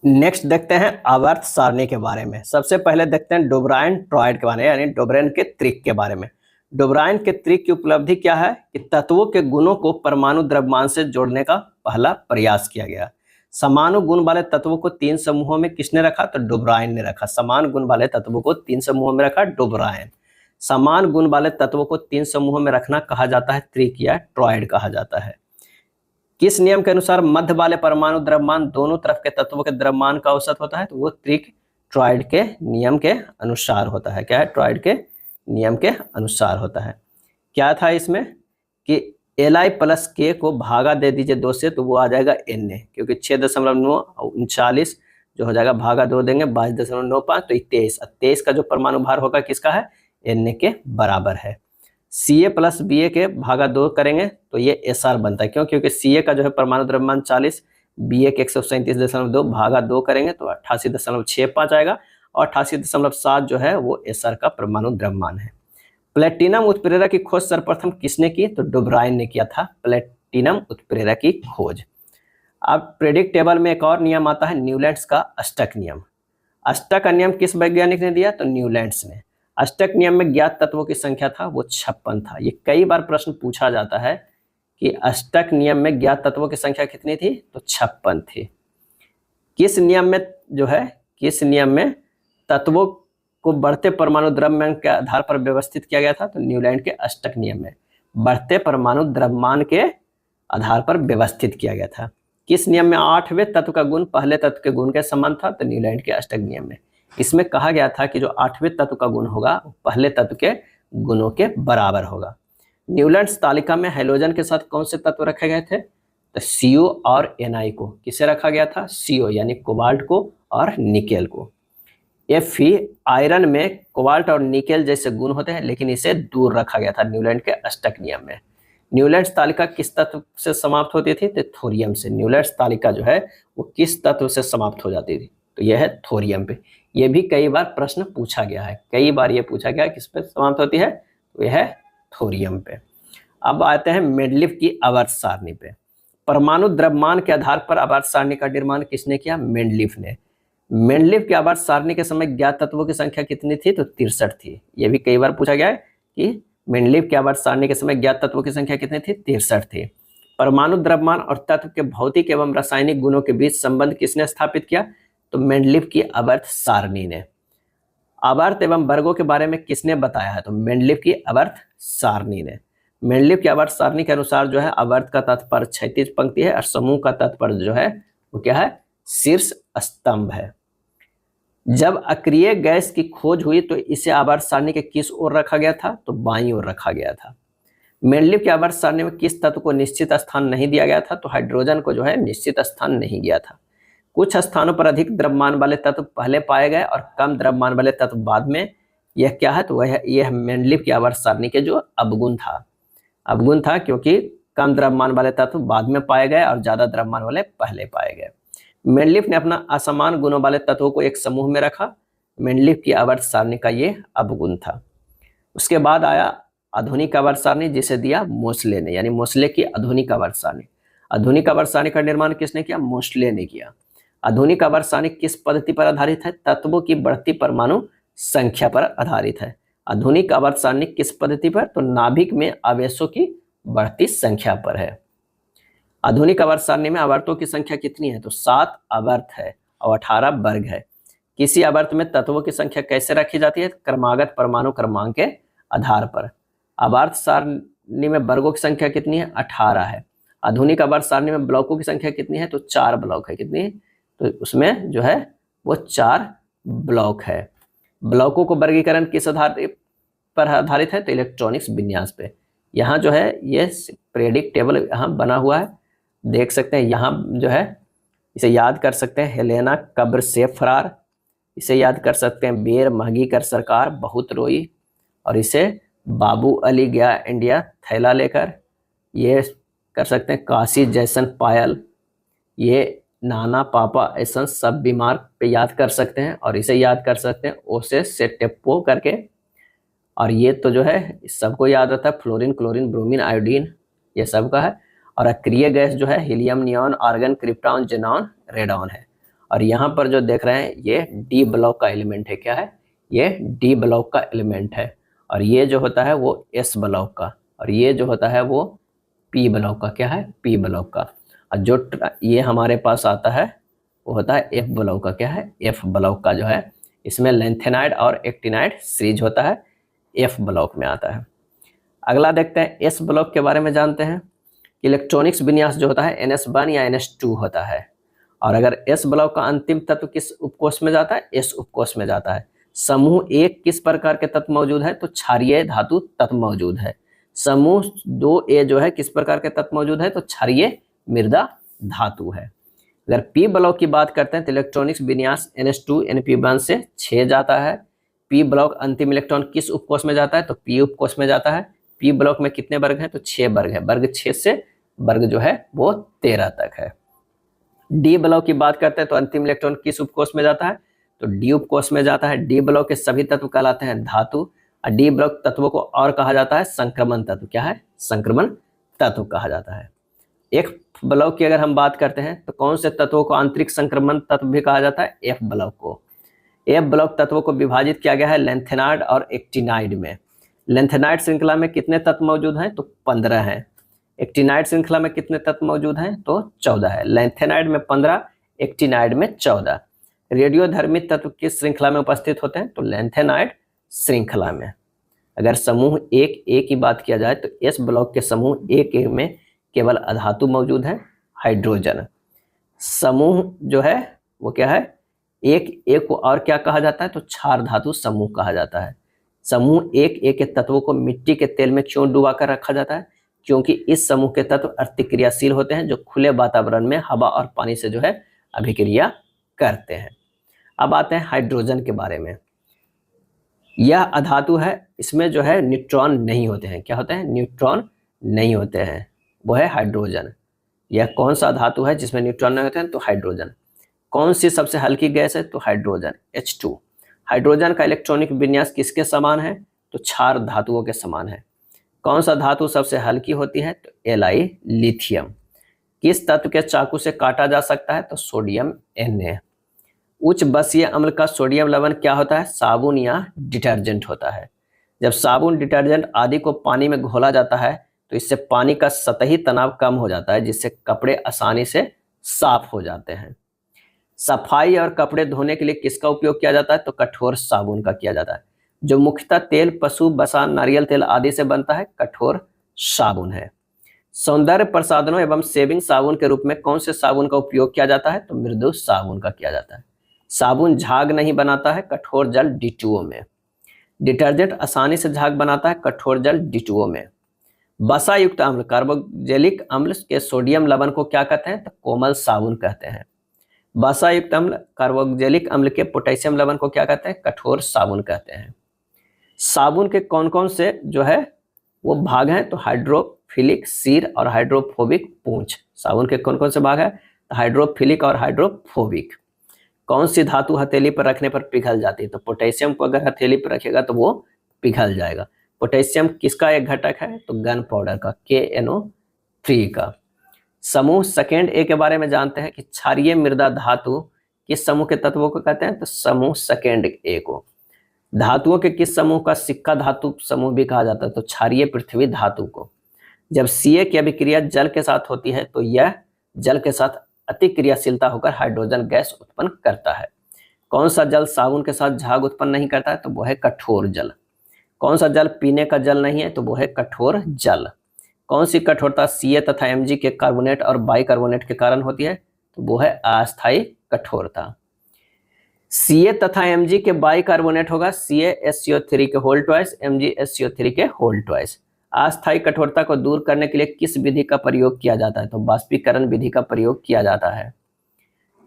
नेक्स्ट देखते हैं आवर्त सारणी के बारे में। सबसे पहले देखते हैं डोबराइन टॉरॉयड के बारे में, यानी डोबरेन के त्रिक के बारे में। डोबराइन के त्रिक की उपलब्धि क्या है कि तत्वों के गुणों को परमाणु द्रव्यमान से जोड़ने का पहला प्रयास किया गया। समान गुण वाले तत्वों को 3 समूहों में किसने रखा? तो डोबराइन ने रखा। समान गुण वाले तत्वों को 3 समूहों में रखा डोबराइन। समान गुण वाले तत्वों को 3 समूहों में रखना कहा जाता है त्रिक या टॉरॉयड कहा जाता है। किस नियम के अनुसार मध्य वाले परमाणु द्रव्यमान दोनों तरफ के तत्वों के द्रव्यमान का औसत होता है? तो वो त्रिक टॉरॉयड के नियम के अनुसार होता है। क्या है? टॉरॉयड के नियम के अनुसार होता है। क्या था इसमें कि Li प्लस K को भागा दे दीजिए 2 से तो वो आ जाएगा Na, क्योंकि 6.39 जो हो जाएगा भागा 2 देंगे 22.95 तो 23 का जो परमाणु भार होगा किसका है? Na के बराबर है। Ca प्लस Ba के भागा 2 करेंगे तो ये Sr बनता है। क्यों? क्योंकि Ca का जो है परमाणु द्रव्यमान 40, Ba के 137.2 भागा 2 करेंगे तो 88.65 आएगा और 88.7 जो है वो Sr का परमाणु द्रव्यमान है। प्लेटिनम उत्प्रेरक की खोज सर्वप्रथम किसने की? तो डोबराइन ने किया था प्लेटिनम उत्प्रेरक की खोज। अब प्रेडिक्ट टेबल में एक और नियम आता है न्यूलैंड्स का अष्टक नियम। अष्टक का नियम किस वैज्ञानिक ने दिया? तो न्यूलैंड्स ने। अष्टक नियम में ज्ञात तत्वों की संख्या था वो 56 था। ये कई बार प्रश्न पूछा जाता है कि अष्टक नियम में ज्ञात तत्वों की संख्या कितनी थी? तो 56 थी। किस नियम में जो है, किस नियम में तत्वों को बढ़ते परमाणु द्रव्यमान के आधार पर व्यवस्थित किया गया था? तो न्यूलैंड के अष्टक नियम में बढ़ते परमाणु द्रव्यमान के आधार पर व्यवस्थित किया गया था। किस नियम में 8वें तत्व का गुण पहले तत्व के गुण के समान था? तो न्यूलैंड के अष्टक नियम में। इसमें कहा गया था कि जो 8वें तत्व का गुण होगा पहले तत्व के गुणों के बराबर होगा। न्यूलैंड्स तालिका में हाइड्रोजन के साथ कौन से तत्व रखे गए थे? तो CO और Na को। किसे रखा गया था? CO यानी कोबाल्ट को और निकेल को। Fe आयरन में कोबाल्ट और निकेल जैसे गुण होते हैं, लेकिन इसे दूर रखा गया था न्यूलैंड के अष्टक नियम में। न्यूलैंड्स तालिका किस तत्व से समाप्त होती थी? तो थोरियम से। न्यूलैंड्स तालिका जो है वो किस तत्व से समाप्त हो जाती थी? तो यह है थोरियम पे। ये भी कई बार प्रश्न पूछा गया है, कई बार ये पूछा गया किस पे समाप्त होती है? तो यह है थोरियम पे। अब आते हैं मेंडलीव की आवर्त सारणी पे। परमाणु द्रव्यमान के आधार पर आवर्त सारणी का निर्माण किसने किया? मेंडलीव ने। मेंडलीव की आवर्त सारणी के समय ज्ञात तत्वों की संख्या कितनी थी? तो 63 थी। यह भी कई बार पूछा गया है कि मेंडलीव की आवर्त सारणी के समय ज्ञात तत्वों की संख्या कितनी थी? 63 थी। परमाणु द्रव्यमान और तत्व के भौतिक एवं रासायनिक गुणों के बीच संबंध किसने स्थापित किया? तो मेंडलीव की आवर्त सारणी ने। आवर्त एवं वर्गों के बारे में किसने बताया है? तो मेंडलीव की आवर्त सारणी ने। मेंडलीव की आवर्त सारणी के अनुसार जो है आवर्त का तात्पर्य क्षैतिज पंक्ति है और समूह का तात्पर्य जो है वो क्या है? शीर्ष स्तंभ है। जब अक्रिय गैस की खोज हुई तो इसे आवर्त सारणी के किस ओर रखा गया था? तो बाईं ओर रखा गया था। मेंडलीव की आवर्त सारणी में किस तत्व को निश्चित स्थान नहीं दिया गया था? तो हाइड्रोजन को जो है निश्चित स्थान नहीं दिया था। कुछ स्थानों पर अधिक द्रव्यमान वाले तत्व पहले पाए गए और कम द्रव्यमान वाले तत्व बाद में। यह क्या है? तो वह यह मेंडलीव की आवर्त सारणी के जो अवगुण था। अवगुण था क्योंकि कम द्रव्यमान वाले तत्व बाद में पाए गए और ज्यादा द्रव्यमान वाले पहले पाए गए। मेंडलीव ने अपना असमान गुणों वाले तत्वों को एक समूह में रखा। मेंडलीव की आवर्त सारणी का ये अवगुण था। उसके बाद आया आधुनिक आवर्त सारणी, जिसे दिया मोसले ने, यानी मोसले की आधुनिक आवर्त सारणी। आधुनिक आवर्त सारणी का निर्माण किसने किया? मोसले ने किया। आधुनिक आवर्त सारणी किस पद्धति पर आधारित है? तत्वों की बढ़ती परमाणु संख्या पर आधारित है। आधुनिक आवर्त सारणी किस पद्धति पर? तो नाभिक में आवेशों की बढ़ती संख्या पर है। आधुनिक आवर्त सारणी में आवर्तों की संख्या कितनी है? तो 7 आवर्त है और 18 वर्ग है। किसी आवर्त में तत्वों की संख्या कैसे रखी जाती है? क्रमागत परमाणु क्रमांक के आधार पर। आवर्त सारणी में वर्गों की संख्या कितनी है? 18 है। आधुनिक आवर्त सारणी में ब्लॉकों की संख्या कितनी है? तो 4 ब्लॉक है। कितनी? तो उसमें जो है वो 4 ब्लॉक है। ब्लॉकों को वर्गीकरण किस आधार पर आधारित है? तो इलेक्ट्रॉनिक्स विन्यास पे। यहाँ जो है ये पीरियडिक टेबल यहाँ बना हुआ है, देख सकते हैं। यहाँ जो है इसे याद कर सकते हैं, हेलेना कब्र से फरार, इसे याद कर सकते हैं, बेर महगी कर सरकार बहुत रोई, और इसे बाबू अली गया इंडिया थैला लेकर, ये कर सकते हैं काशी जैसन पायल, ये नाना पापा ऐसा सब बीमार पे याद कर सकते हैं, और इसे याद कर सकते हैं ओसे से टेप्पो करके, और ये तो जो है सबको याद रहता है फ्लोरीन क्लोरीन ब्रोमीन आयोडीन, ये सब का है। और अक्रिय गैस जो है helium neon argon krypton xenon radon है। और यहाँ पर जो देख रहे हैं ये डी ब्लॉक का एलिमेंट है। क्या है? ये डी ब्लॉक का एलिमेंट है। और ये जो होता है वो एस ब्लॉक का, और ये जो होता है वो पी ब्लॉक का। क्या है? पी ब्लॉक का। और जो ये हमारे पास आता है वो होता है एफ ब्लॉक का। क्या है? एफ ब्लॉक का जो है, इसमें लेंथेनाइड और एक्टिनाइड सीरीज होता है, एफ ब्लॉक में आता है। अगला देखते हैं एस ब्लॉक के बारे में जानते हैं। इलेक्ट्रॉनिक्स विन्यास जो होता है NS1 या NS2 होता है। और अगर एस ब्लॉक का अंतिम तत्व किस उपकोष में जाता है? एस उपकोष में जाता है। समूह 1 किस प्रकार के तत्व मौजूद है? तो क्षारीय धातु तत्व मौजूद है। समूह 2A जो है किस प्रकार के तत्व मौजूद है? तो क्षारीय मृदा धातु है। अगर पी ब्लॉक की बात करते हैं तो इलेक्ट्रॉनिक्स विन्यास NS2 NP1 से 6 जाता है। पी ब्लॉक अंतिम इलेक्ट्रॉन किस उपकोष में जाता है? तो पी उपकोष में जाता है। पी ब्लॉक में कितने वर्ग हैं? तो 6 वर्ग है। वर्ग 6 से वर्ग जो है वो 13 तक है। डी ब्लॉक की बात करते हैं तो अंतिम इलेक्ट्रॉन किस उपकोष में जाता है? तो डी उपकोष में जाता है। डी ब्लॉक के सभी तत्व कहलाते हैं धातु, और डी ब्लॉक तत्वों को और कहा जाता है संक्रमण तत्व। क्या है? संक्रमण तत्व कहा जाता है। एक ब्लॉक की अगर हम बात करते हैं तो कौन से तत्वों को आंतरिक संक्रमण तत्व भी कहा जाता है? एफ ब्लॉक को। एफ ब्लॉक तत्वों को विभाजित किया गया है लेंथेनाइड और एक्टिनाइड में। लेंथेनाइड श्रृंखला में कितने तत्व मौजूद हैं? तो 15 हैं। एक्टिनाइड श्रृंखला में कितने तत्व मौजूद हैं? तो 14 है। लेंथेनाइड में 15, एक्टिनाइड में 14। रेडियोधर्मी तत्व किस श्रृंखला में उपस्थित होते हैं? तो लेंथेनाइड श्रृंखला में। अगर समूह 1A की बात किया जाए तो एस ब्लॉक के समूह 1A में केवल अधातु मौजूद है, हाइड्रोजन। समूह जो है वो क्या है? 1A को और क्या कहा जाता है? तो क्षार धातु समूह कहा जाता है। समूह 1A के तत्वों को मिट्टी के तेल में क्यों डुबा कर रखा जाता है? क्योंकि इस समूह के तत्व अतिक्रियाशील होते हैं, जो खुले वातावरण में हवा और पानी से जो है अभिक्रिया करते हैं। अब आते हैं हाइड्रोजन के बारे में। यह अधातु है, इसमें जो है न्यूट्रॉन नहीं होते हैं। क्या होते हैं? न्यूट्रॉन नहीं होते हैं, वो है हाइड्रोजन। यह कौन सा धातु है जिसमें न्यूट्रॉन नहीं होते हैं? तो हाइड्रोजन। कौन सी सबसे हल्की गैस है? तो हाइड्रोजन, H2। हाइड्रोजन का इलेक्ट्रॉनिक विन्यास किसके समान है? तो क्षार धातुओं के समान है। कौन सा धातु सबसे हल्की होती है? तो Li, लिथियम। किस तत्व के चाकू से काटा जा सकता है? तो सोडियम Na। उच्च बसीय अम्ल का सोडियम लवण क्या होता है? साबुन या डिटर्जेंट होता है। जब साबुन डिटर्जेंट आदि को पानी में घोला जाता है तो इससे पानी का सतही तनाव कम हो जाता है, जिससे कपड़े आसानी से साफ हो जाते हैं। सफाई और कपड़े धोने के लिए किसका उपयोग किया जाता है? तो कठोर साबुन का किया जाता है। जो मुख्यतः तेल पशु वसा नारियल तेल आदि से बनता है, कठोर साबुन है। सौंदर्य प्रसाधनों एवं शेविंग साबुन के रूप में कौन से साबुन का उपयोग किया जाता है? तो मृदु साबुन का किया जाता है। साबुन झाग नहीं बनाता है, कठोर जल D2O में। डिटर्जेंट आसानी से झाग बनाता है, कठोर जल D2O में। वसा युक्त अम्ल कार्बोक्जिलिक अम्ल के सोडियम लवण को क्या कहते हैं? तो कोमल साबुन कहते हैं। वसा युक्त अम्ल कार्बोक्जिलिक अम्ल के पोटेशियम लवण को क्या कहते हैं? कठोर साबुन कहते हैं। साबुन के कौन कौन से जो है वो भाग हैं? तो हाइड्रोफिलिक सिर और हाइड्रोफोबिक पूंछ। साबुन के कौन कौन से भाग हैं? तो हाइड्रोफिलिक और हाइड्रोफोबिक। कौन सी धातु हथेली पर रखने पर पिघल जाती है? तो पोटेशियम को अगर हथेली पर रखेगा तो वो पिघल जाएगा। पोटेशियम किसका एक घटक है? तो गन पाउडर का, KNO3 का। समूह सेकेंड A के बारे में जानते हैं कि क्षारीय मृदा धातु किस समूह के तत्वों को कहते हैं? तो समूह सेकेंड A को। धातुओं के किस समूह का सिक्का धातु समूह भी कहा जाता है? तो क्षारीय पृथ्वी धातु को। जब Ca की अभिक्रिया जल के साथ होती है तो यह जल के साथ अतिक्रियाशीलता होकर हाइड्रोजन गैस उत्पन्न करता है। कौन सा जल साबुन के साथ झाग उत्पन्न नहीं करता है? तो वो है कठोर जल। कौन सा जल पीने का जल नहीं है? तो वो है कठोर जल। कौन सी कठोरता Ca तथा Mg के कार्बोनेट और बाइकार्बोनेट के कारण होती है? तो वो है अस्थायी कठोरता। Ca तथा Mg के बाइकार्बोनेट होगा CaSCO3 के होल ट्वाइस MgSCO3 के होल ट्वाइस। अस्थायी कठोरता को दूर करने के लिए किस विधि का प्रयोग किया जाता है? तो बाष्पीकरण विधि का प्रयोग किया जाता है।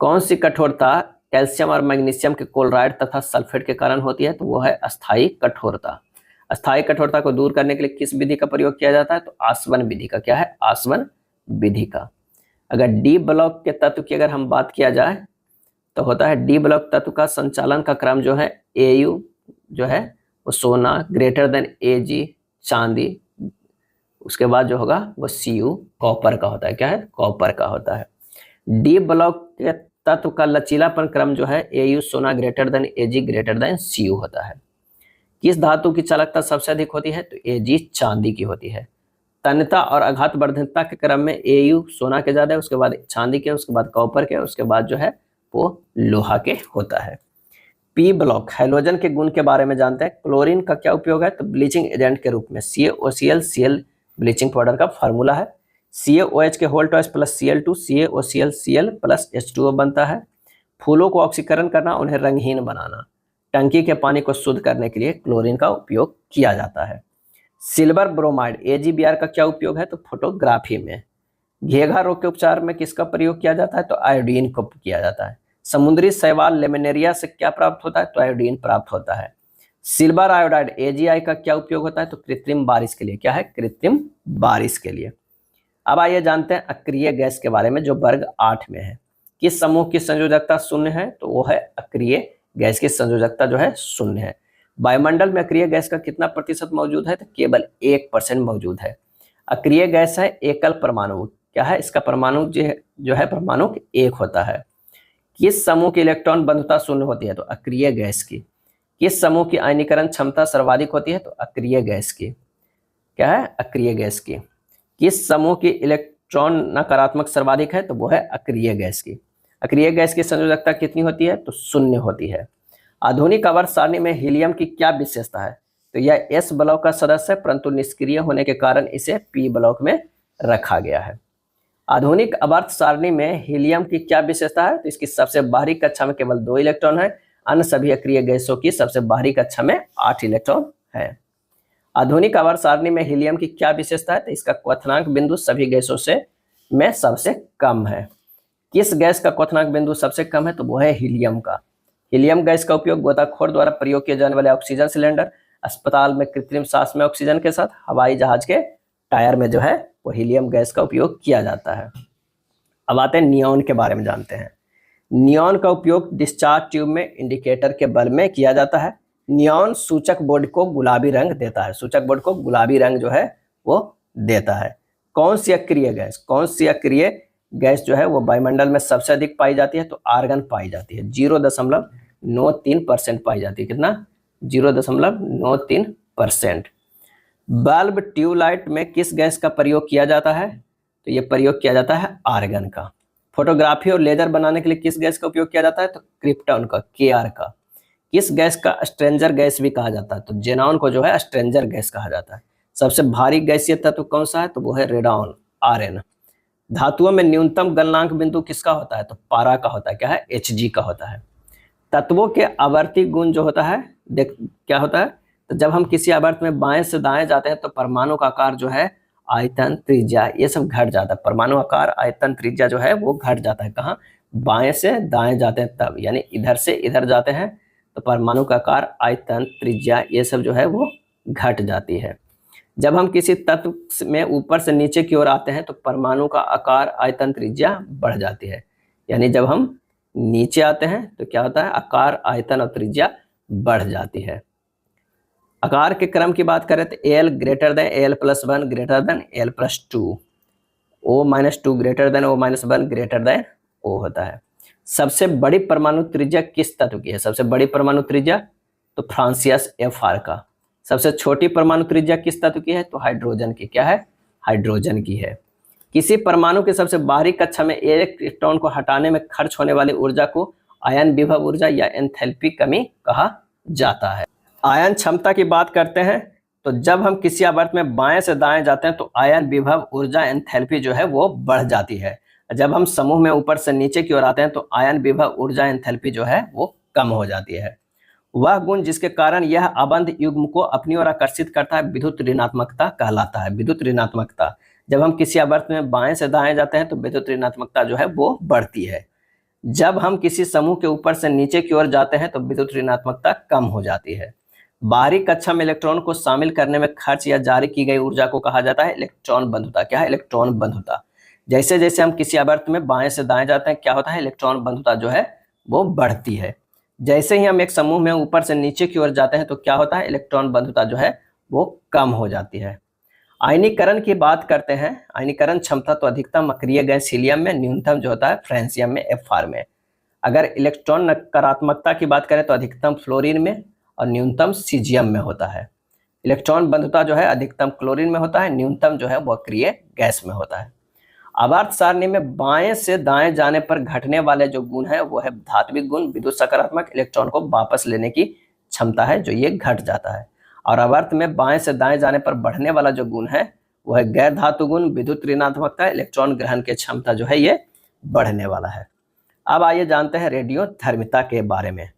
कौन सी कठोरता कैल्शियम और मैग्नीशियम के क्लोराइड तथा सल्फेट के कारण होती है? तो वो है अस्थायी कठोरता। अस्थायी कठोरता को दूर करने के लिए किस विधि का प्रयोग किया जाता है? तो आसवन विधि का। क्या है? आसवन विधि का। अगर डी ब्लॉक के तत्व की अगर हम बात किया जाए तो होता है डी ब्लॉक तत्व का संचालन का क्रम जो है Au जो है वो सोना ग्रेटर देन Ag चांदी, उसके बाद जो होगा वो Cu कॉपर का होता है। क्या है? कॉपर का होता है। डी ब्लॉक के तत्व का लचीलापन क्रम जो है Au सोना greater than Ag greater than Cu होता है। किस धातु की चालकता सबसे अधिक होती है? तो Ag चांदी की होती है। तन्यता और आघात वर्धनता के क्रम में Au सोना के ज्यादा है, उसके बाद चांदी के, उसके बाद कॉपर के, उसके बाद जो है वो लोहा के होता है। पी ब्लॉक हैलोजन के गुण के बारे में जानते हैं। क्लोरीन का क्या उपयोग है? तो ब्लीचिंग एजेंट के रूप में। CaOCl Cl ब्लीचिंग पाउडर का फार्मूला है। CaOH के whole twice plus Cl2 CaOCl Cl plus H2O बनता है। फूलों को ऑक्सीकरण करना, उन्हें रंगहीन बनाना। टंकी के पानी को शुद्ध करने के लिए क्लोरीन का उपयोग किया जाता है। सिल्वर ब्रोमाइड AgBr का क्या उपयोग है? तो फोटोग्राफी में। घेघा रोग के उपचार में किसका प्रयोग किया जाता है? तो आयोडीन को किया जाता है। समुद्री शैवाल लेमिनेरिया से क्या प्राप्त होता है? तो आयोडीन प्राप्त होता है। सिल्वर आयोडाइड AgI का क्या उपयोग होता है? तो कृत्रिम बारिश के लिए। क्या है? कृत्रिम बारिश के लिए। अब आइए जानते हैं अक्रिय गैस के बारे में जो वर्ग 8 में है। किस समूह की संयोजकता शून्य है? तो वो है अक्रिय गैस की संयोजकता जो है शून्य है। वायुमंडल में अक्रिय गैस का कितना प्रतिशत मौजूद है? तो केवल 1% मौजूद है। अक्रिय गैस है एकल परमाणु। क्या है? इसका परमाणु जो है परमाणु 1 होता है। किस समूह की इलेक्ट्रॉन बंधुता शून्य होती है? तो अक्रिय गैस की। किस समूह की आयनीकरण क्षमता सर्वाधिक होती है? तो अक्रिय गैस की। क्या है? अक्रिय गैस की। किस समूह की इलेक्ट्रॉन नकारात्मक सर्वाधिक है? तो वो है अक्रिय गैस की। अक्रिय गैस की संयोजकता कितनी होती है? तो शून्य होती है। आधुनिक आवर्त सारणी में हीलियम की क्या विशेषता है? तो यह S ब्लॉक का सदस्य है, परंतु निष्क्रिय होने के कारण इसे P ब्लॉक में रखा गया है। आधुनिक आवर्त सारणी में हीलियम की क्या विशेषता है? तो इसकी सबसे बाहरी कक्षा में केवल 2 इलेक्ट्रॉन है। अन्य सभी अक्रिय गैसों की सबसे बाहरी कक्षा में 8 इलेक्ट्रॉन है। आधुनिक आवर्त सारणी में हीलियम की क्या विशेषता है? तो इसका क्वथनांक बिंदु सभी गैसों से में सबसे कम है। किस गैस का क्वथनांक बिंदु सबसे कम है? तो वो है हीलियम का। हीलियम गैस का उपयोग गोताखोर द्वारा प्रयोग किए जाने वाले ऑक्सीजन सिलेंडर, अस्पताल में कृत्रिम सांस में ऑक्सीजन के साथ, हवाई जहाज के टायर में जो है वो हीलियम गैस का उपयोग किया जाता है। अब आते हैं नियॉन के बारे में जानते हैं। नियॉन का उपयोग डिस्चार्ज ट्यूब में इंडिकेटर के बल में किया जाता है। नियॉन सूचक बोर्ड को गुलाबी रंग देता है। सूचक बोर्ड को गुलाबी रंग जो है वो देता है। कौन सी अक्रिय गैस जो है वो वायुमंडल में सबसे अधिक पाई जाती है? तो आर्गन पाई जाती है। 0.93% पाई जाती है। कितना? 0.93%। बल्ब ट्यूबलाइट में किस गैस का प्रयोग किया जाता है? तो ये प्रयोग किया जाता है आर्गन का। फोटोग्राफी और लेजर बनाने के लिए किस गैस का उपयोग किया जाता है? तो क्रिप्टॉन का, Kr का। किस गैस का स्ट्रेंजर गैस भी कहा जाता है? तो जेनॉन को जो है स्ट्रेंजर गैस कहा जाता है। सबसे भारी गैसीय तत्व कौन सा है? तो वो है रेडॉन, Rn। धातुओं में न्यूनतम गलनांक बिंदु किसका होता है? तो पारा का होता है। क्या है? Hg का होता है। तत्वों के आवर्ती गुण जो होता है क्या होता है? तो जब हम किसी आवर्त में बाएं से दाएं जाते हैं तो परमाणु का आकार जो है, आयतन, त्रिज्या, ये सब घट जाता है। परमाणु आकार, आयतन, त्रिज्या जो है वो घट जाता है। कहाँ? बाएं से दाएं जाते हैं तब, यानी इधर से इधर जाते हैं तो परमाणु का आकार, आयतन, त्रिज्या ये सब जो है वो घट जाती है। जब हम किसी तत्व में ऊपर से नीचे की ओर आते हैं तो परमाणु का आकार, आयतन, त्रिज्या बढ़ जाती है। यानी जब हम नीचे आते हैं तो क्या होता है? आकार, आयतन और त्रिज्या बढ़ जाती है। आकार के क्रम की बात करें तो Al greater than Al+1 greater than Al+2, O-2 greater than O-1 greater than O होता है। सबसे बड़ी परमाणु त्रिज्या किस तत्व की है? सबसे बड़ी परमाणु त्रिज्या तो फ्रांसियस Fr का। सबसे छोटी परमाणु त्रिज्या किस तत्व की है? तो हाइड्रोजन की। क्या है? हाइड्रोजन की है। किसी परमाणु के सबसे बाहरी कक्षा में एक इलेक्ट्रॉन को हटाने में खर्च होने वाली ऊर्जा को आयन विभव ऊर्जा या एंथैल्पी कमी कहा जाता है। आयन क्षमता की बात करते हैं तो जब हम किसी आवर्त में बाएं से दाएं जाते हैं तो आयन विभव ऊर्जा, एंथैल्पी जो है वो बढ़ जाती है। जब हम समूह में ऊपर से नीचे की ओर आते हैं तो आयन विभव ऊर्जा, एंथैल्पी जो है वो कम हो जाती है। वह गुण जिसके कारण यह अबंध युग्म को अपनी ओर आकर्षित करता है विद्युत ऋणात्मकता कहलाता है। विद्युत ऋणात्मकता, जब हम किसी आवर्त में बाएं से दाएं जाते हैं तो विद्युत ऋणात्मकता जो है वो बढ़ती है। जब हम किसी समूह के ऊपर से नीचे की ओर जाते हैं तो विद्युत ऋणात्मकता कम हो जाती है। बाहरी कक्षा में इलेक्ट्रॉन को शामिल करने में खर्च या जारी की गई ऊर्जा को कहा जाता है इलेक्ट्रॉन बंधुता। क्या है? इलेक्ट्रॉन बंधुता। जैसे जैसे हम किसी आवर्त में बाएं से दाएं जाते हैं क्या होता है? इलेक्ट्रॉन बंधुता जो है वो बढ़ती है। जैसे ही हम एक समूह में ऊपर से नीचे की ओर जाते हैं तो क्या होता है? इलेक्ट्रॉन बंधुता जो है वो कम हो जाती है। आयनीकरण की बात करते हैं। आयनीकरण क्षमता तो अधिकतम अक्रिय गैस हीलियम में, न्यूनतम जो होता है फ्रांसियम में, Fr में। अगर इलेक्ट्रॉन नकारात्मकता की बात करें तो अधिकतम फ्लोरीन में और न्यूनतम सीजियम में होता है। इलेक्ट्रॉन बंधुता जो है अधिकतम क्लोरीन में होता है, न्यूनतम जो है वो अक्रिय गैस में होता है। आवर्त सारणी में बाएं से दाएं जाने पर घटने वाले जो गुण है वो है धात्विक गुण। विद्युत सकारात्मक इलेक्ट्रॉन को वापस लेने की क्षमता है जो ये घट जाता है। और आवर्त में बाएं से दाएं जाने पर बढ़ने वाला जो गुण है वो है गैर धातु गुण। विद्युत ऋणात्मकता इलेक्ट्रॉन ग्रहण की क्षमता जो है ये बढ़ने वाला है। अब आइए जानते हैं रेडियोधर्मिता के बारे में।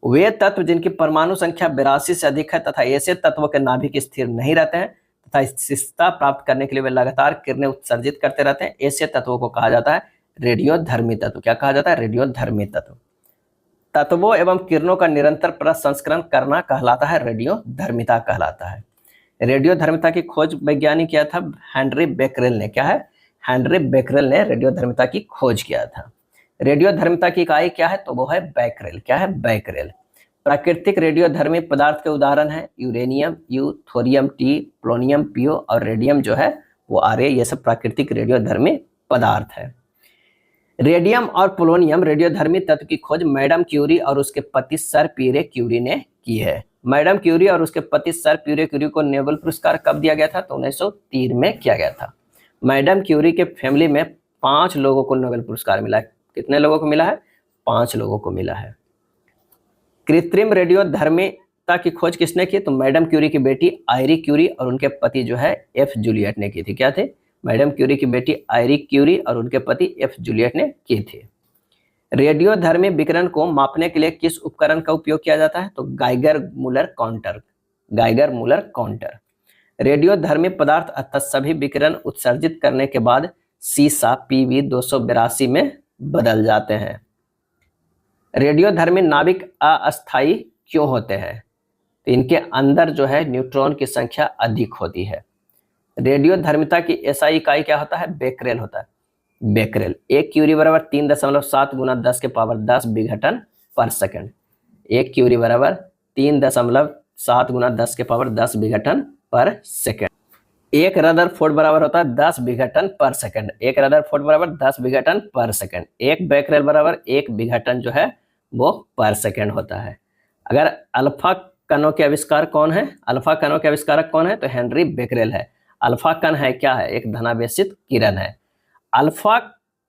वे तत्व जिनकी परमाणु संख्या 82 से अधिक है तथा ऐसे तत्वों के नाभिक स्थिर नहीं रहते हैं तथा स्थिरता प्राप्त करने के लिए वे लगातार किरणें उत्सर्जित करते रहते हैं, ऐसे तत्वों को कहा जाता है रेडियोधर्मी तत्व। क्या कहा जाता है? रेडियोधर्मी तत्व। तत्वों एवं किरणों का निरंतर प्रसंस्करण करना कहलाता है रेडियोधर्मिता कहलाता है। रेडियोधर्मिता की खोज वैज्ञानिक किया था हेनरी बेकरेल ने। क्या है? हेनरी बेकरेल ने रेडियोधर्मिता की खोज किया था। रेडियोधर्मिता की इकाई क्या है? तो वो है बैकरेल। क्या है? बैकरेल। प्राकृतिक रेडियोधर्मी पदार्थ के उदाहरण है uranium you, thorium T, polonium PO और रेडियम जो है वो आरए। ये सब प्राकृतिक रेडियोधर्मी पदार्थ है। रेडियम और पोलोनियम रेडियोधर्मी तत्व की खोज मैडम क्यूरी और उसके पति सर पियरे क्यूरी ने की है। मैडम क्यूरी और उसके पति सर पियरे क्यूरी को नोबेल पुरस्कार कब दिया गया था? तो 1903 में किया गया था। मैडम क्यूरी के फैमिली में 5 लोगों को नोबेल पुरस्कार मिला है। कितने लोगों को मिला है? 5 लोगों को मिला है। कृत्रिम रेडियोधर्मिता की खोज किसने की? तो मैडम क्यूरी की बेटी आयरी क्यूरी और उनके पति जो है एफ जूलियट ने की थी। क्या थे? मैडम क्यूरी की बेटी आयरी क्यूरी और उनके पति एफ जूलियट ने की थी। रेडियोधर्मी विकिरण को मापने के लिए किस उपकरण का उपयोग किया जाता है? तो Geiger Muller counter. Geiger Muller counter. रेडियोधर्मी पदार्थ अर्थात सभी विकिरण उत्सर्जित करने के बाद सीसा पीवी 282 में बदल जाते हैं। रेडियोधर्मी नाभिक अस्थायी क्यों होते हैं? तो इनके अंदर जो है न्यूट्रॉन की संख्या अधिक होती है। रेडियोधर्मिता की एसआई इकाई क्या होता है? बेकरेल होता है। बेकरेल। 1 क्यूरी बराबर 3.7 गुना 10 के पावर 10 विघटन पर सेकंड। 1 क्यूरी बराबर 3.7 गुना 10 के पावर 10 विघटन पर सेकंड। 1 रदरफोर्ड बराबर होता है 10 विघटन पर सेकंड। 1 रदरफोर्ड बराबर 10 विघटन पर सेकंड। 1 बेकरेल बराबर 1 विघटन जो है वो पर सेकंड होता है। अगर अल्फा कणों के आविष्कार कौन है? अल्फा कणों के आविष्कारक कौन है? तो हेनरी बेकरेल है। अल्फा कण है क्या है? एक धनावेशित किरण है। अल्फा